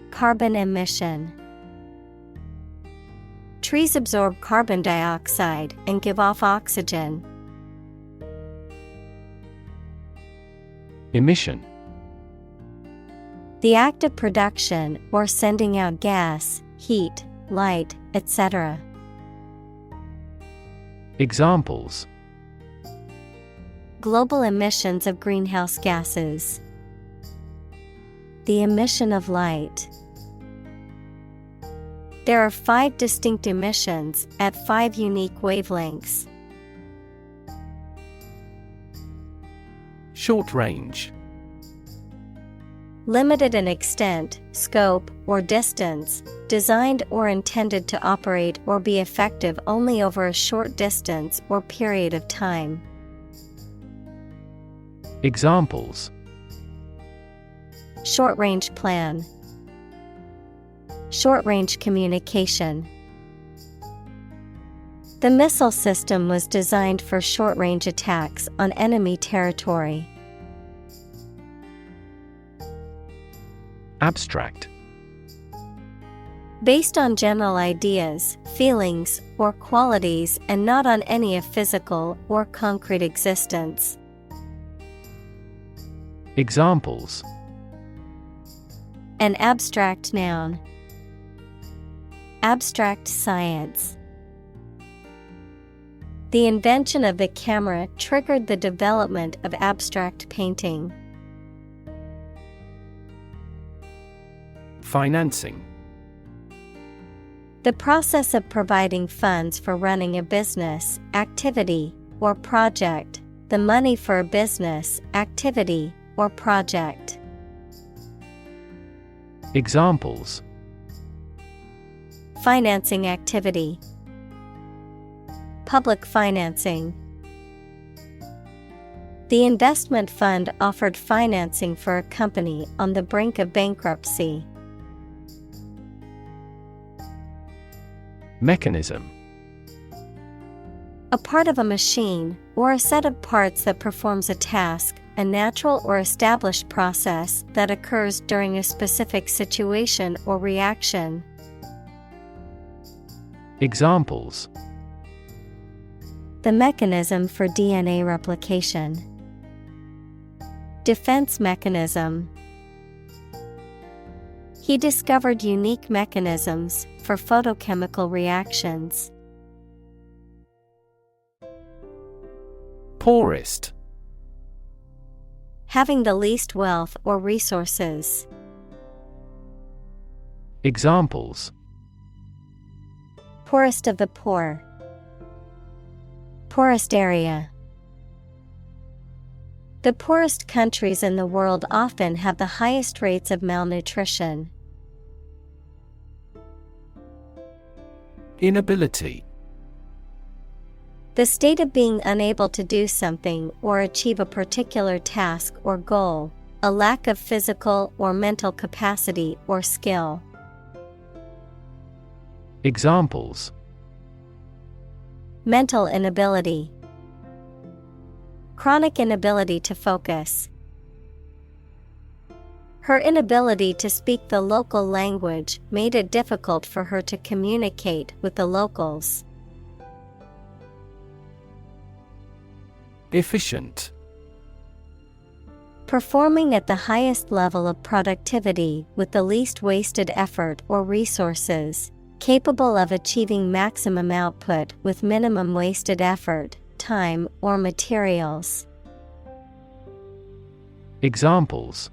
Carbon emission. Trees absorb carbon dioxide and give off oxygen. Emission. The act of production or sending out gas, heat, light, etc. Examples. Global emissions of greenhouse gases. The emission of light. There are 5 distinct emissions at 5 unique wavelengths. Short range. Limited in extent, scope, or distance, designed or intended to operate or be effective only over a short distance or period of time. Examples. Short-range plan. Short-range communication. The missile system was designed for short-range attacks on enemy territory. Abstract. Based on general ideas, feelings, or qualities and not on any of physical or concrete existence. Examples. An abstract noun. Abstract science. The invention of the camera triggered the development of abstract painting. Financing. The process of providing funds for running a business, activity, or project. The money for a business, activity, or project. Examples. Financing activity. Public financing. The investment fund offered financing for a company on the brink of bankruptcy. Mechanism. A part of a machine, or a set of parts that performs a task, a natural or established process that occurs during a specific situation or reaction. Examples. The mechanism for DNA replication. Defense mechanism. He discovered unique mechanisms for photochemical reactions. Poorest. Having the least wealth or resources. Examples. Poorest of the poor. Poorest area. The poorest countries in the world often have the highest rates of malnutrition. Inability. The state of being unable to do something or achieve a particular task or goal, a lack of physical or mental capacity or skill. Examples: Mental inability. Chronic inability to focus. Her inability to speak the local language made it difficult for her to communicate with the locals. Efficient. Performing at the highest level of productivity with the least wasted effort or resources, capable of achieving maximum output with minimum wasted effort, time, or materials. Examples: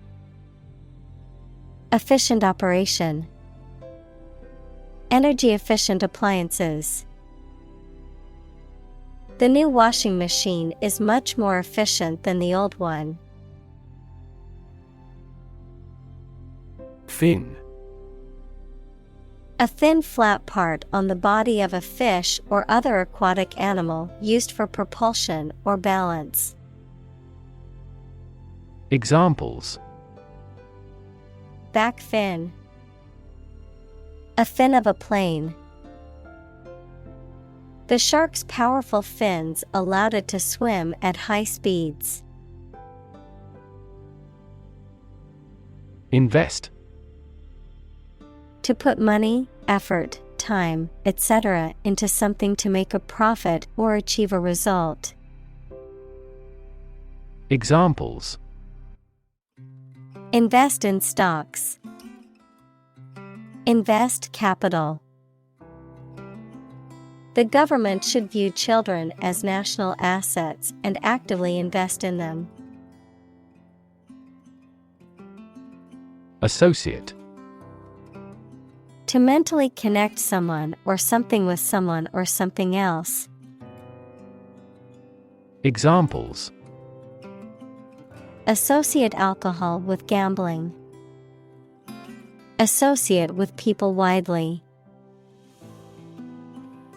Efficient operation. Energy efficient appliances. The new washing machine is much more efficient than the old one. Fin. A thin flat part on the body of a fish or other aquatic animal used for propulsion or balance. Examples: Back fin. A fin of a plane. The shark's powerful fins allowed it to swim at high speeds. Invest. To put money, effort, time, etc. into something to make a profit or achieve a result. Examples: Invest in stocks. Invest capital. The government should view children as national assets and actively invest in them. Associate. To mentally connect someone or something with someone or something else. Examples: Associate alcohol with gambling. Associate with people widely.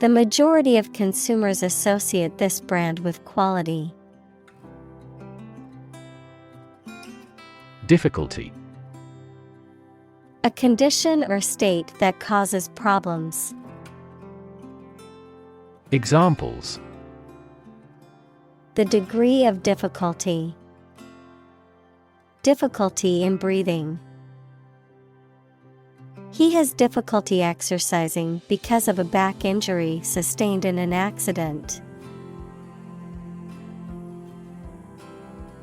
The majority of consumers associate this brand with quality. Difficulty. A condition or state that causes problems. Examples: The degree of difficulty. Difficulty in breathing. He has difficulty exercising because of a back injury sustained in an accident.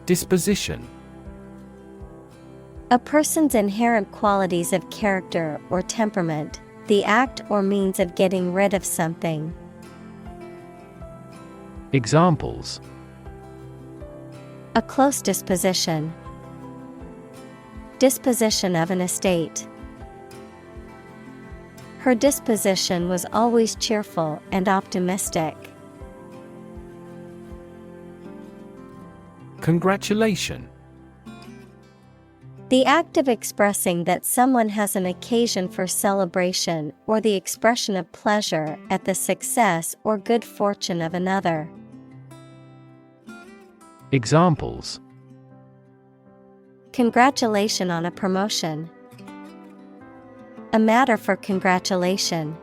Disposition. A person's inherent qualities of character or temperament, the act or means of getting rid of something. Examples: A close disposition. Disposition of an estate. Her disposition was always cheerful and optimistic. Congratulation. The act of expressing that someone has an occasion for celebration or the expression of pleasure at the success or good fortune of another. Examples: Congratulation on a promotion. A matter for congratulation.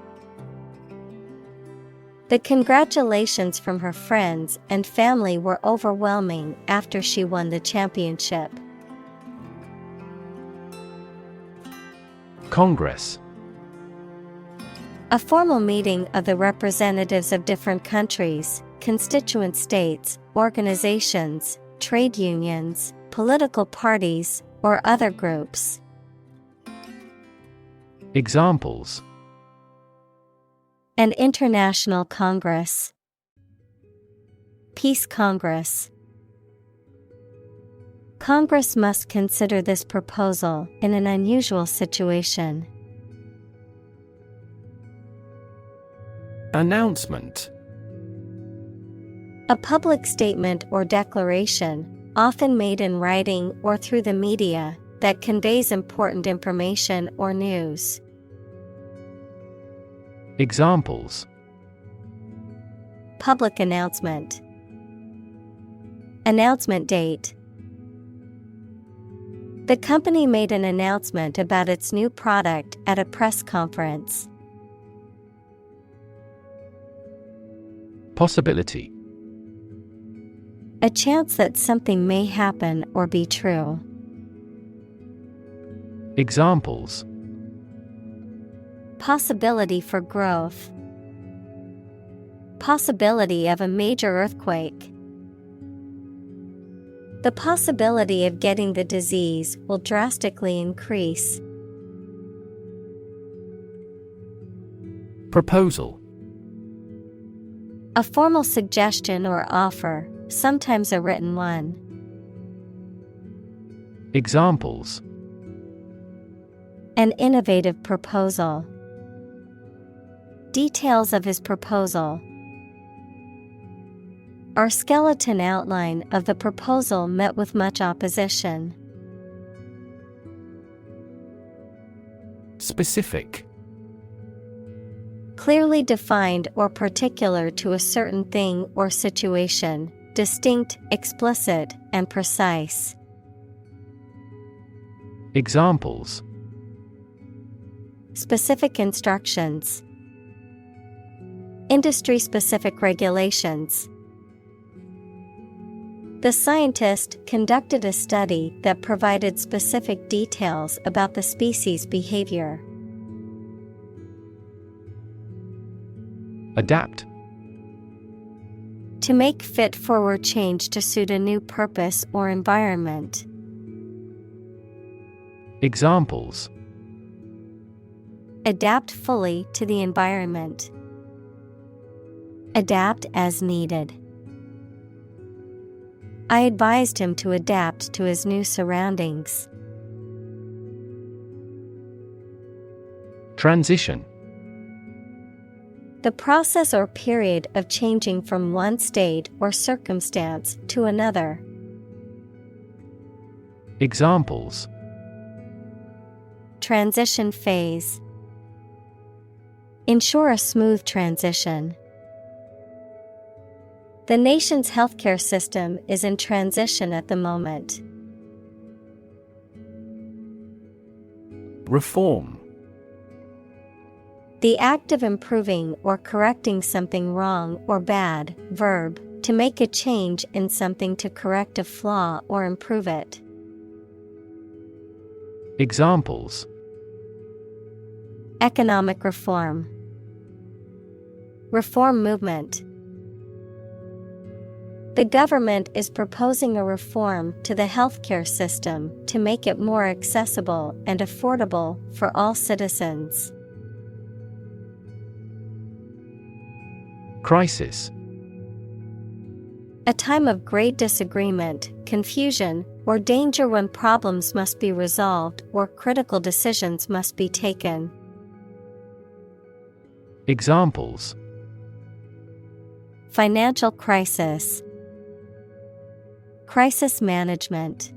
The congratulations from her friends and family were overwhelming after she won the championship. Congress. A formal meeting of the representatives of different countries, constituent states, organizations, trade unions, political parties, or other groups. Examples: An international congress. Peace Congress. Congress must consider this proposal in an unusual situation. Announcement. A public statement or declaration, often made in writing or through the media, that conveys important information or news. Examples: Public announcement. Announcement date. The company made an announcement about its new product at a press conference. Possibility. A chance that something may happen or be true. Examples: Possibility for growth. Possibility of a major earthquake. The possibility of getting the disease will drastically increase. Proposal. A formal suggestion or offer, sometimes a written one. Examples: An innovative proposal. Details of his proposal. Our skeleton outline of the proposal met with much opposition. Specific. Clearly defined or particular to a certain thing or situation, distinct, explicit, and precise. Examples: Specific instructions. Industry-specific regulations. The scientist conducted a study that provided specific details about the species' behavior. Adapt. To make fit forward change to suit a new purpose or environment. Examples: Adapt fully to the environment. Adapt as needed. I advised him to adapt to his new surroundings. Transition. The process or period of changing from one state or circumstance to another. Examples: Transition phase. Ensure a smooth transition. The nation's healthcare system is in transition at the moment. Reform. The act of improving or correcting something wrong or bad. Verb, to make a change in something to correct a flaw or improve it. Examples: Economic reform. Reform movement. The government is proposing a reform to the healthcare system to make it more accessible and affordable for all citizens. Crisis. A time of great disagreement, confusion, or danger when problems must be resolved or critical decisions must be taken. Examples: Financial crisis. Crisis management.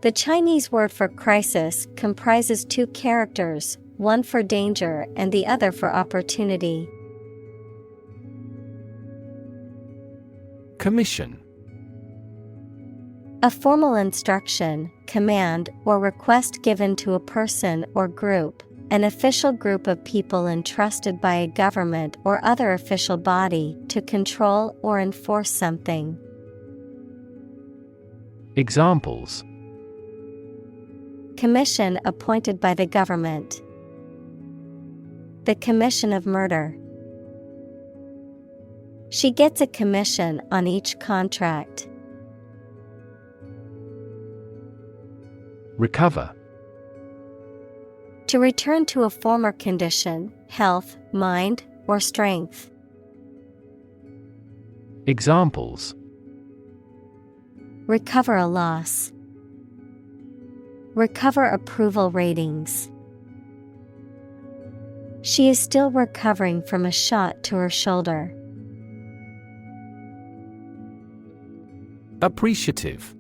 The Chinese word for crisis comprises two characters, one for danger and the other for opportunity. Commission. A formal instruction, command, or request given to a person or group, an official group of people entrusted by a government or other official body to control or enforce something. Examples: Commission appointed by the government. The commission of murder. She gets a commission on each contract. Recover. To return to a former condition, health, mind, or strength. Examples: Recover a loss. Recover approval ratings. She is still recovering from a shot to her shoulder. Appreciative.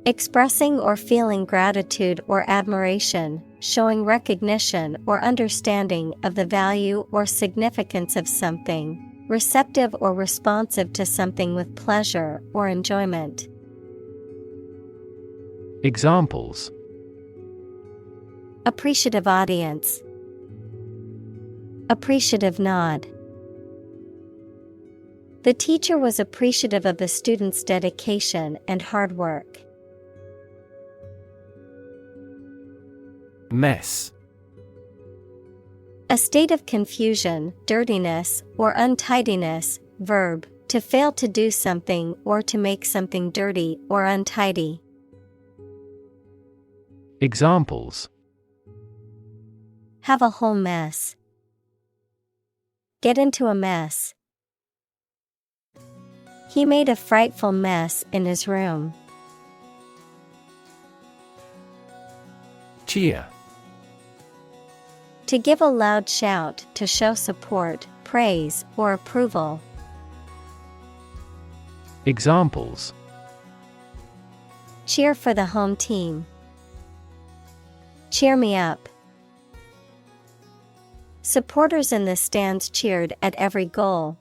Expressing or feeling gratitude or admiration, showing recognition or understanding of the value or significance of something, receptive or responsive to something with pleasure or enjoyment. Examples: Appreciative audience. Appreciative nod. The teacher was appreciative of the students' dedication and hard work. Mess. A state of confusion, dirtiness, or untidiness. Verb, to fail to do something or to make something dirty or untidy. Examples: Have a whole mess. Get into a mess. He made a frightful mess in his room. Cheer. To give a loud shout to show support, praise, or approval. Examples: Cheer for the home team. Cheer me up. Supporters in the stands cheered at every goal.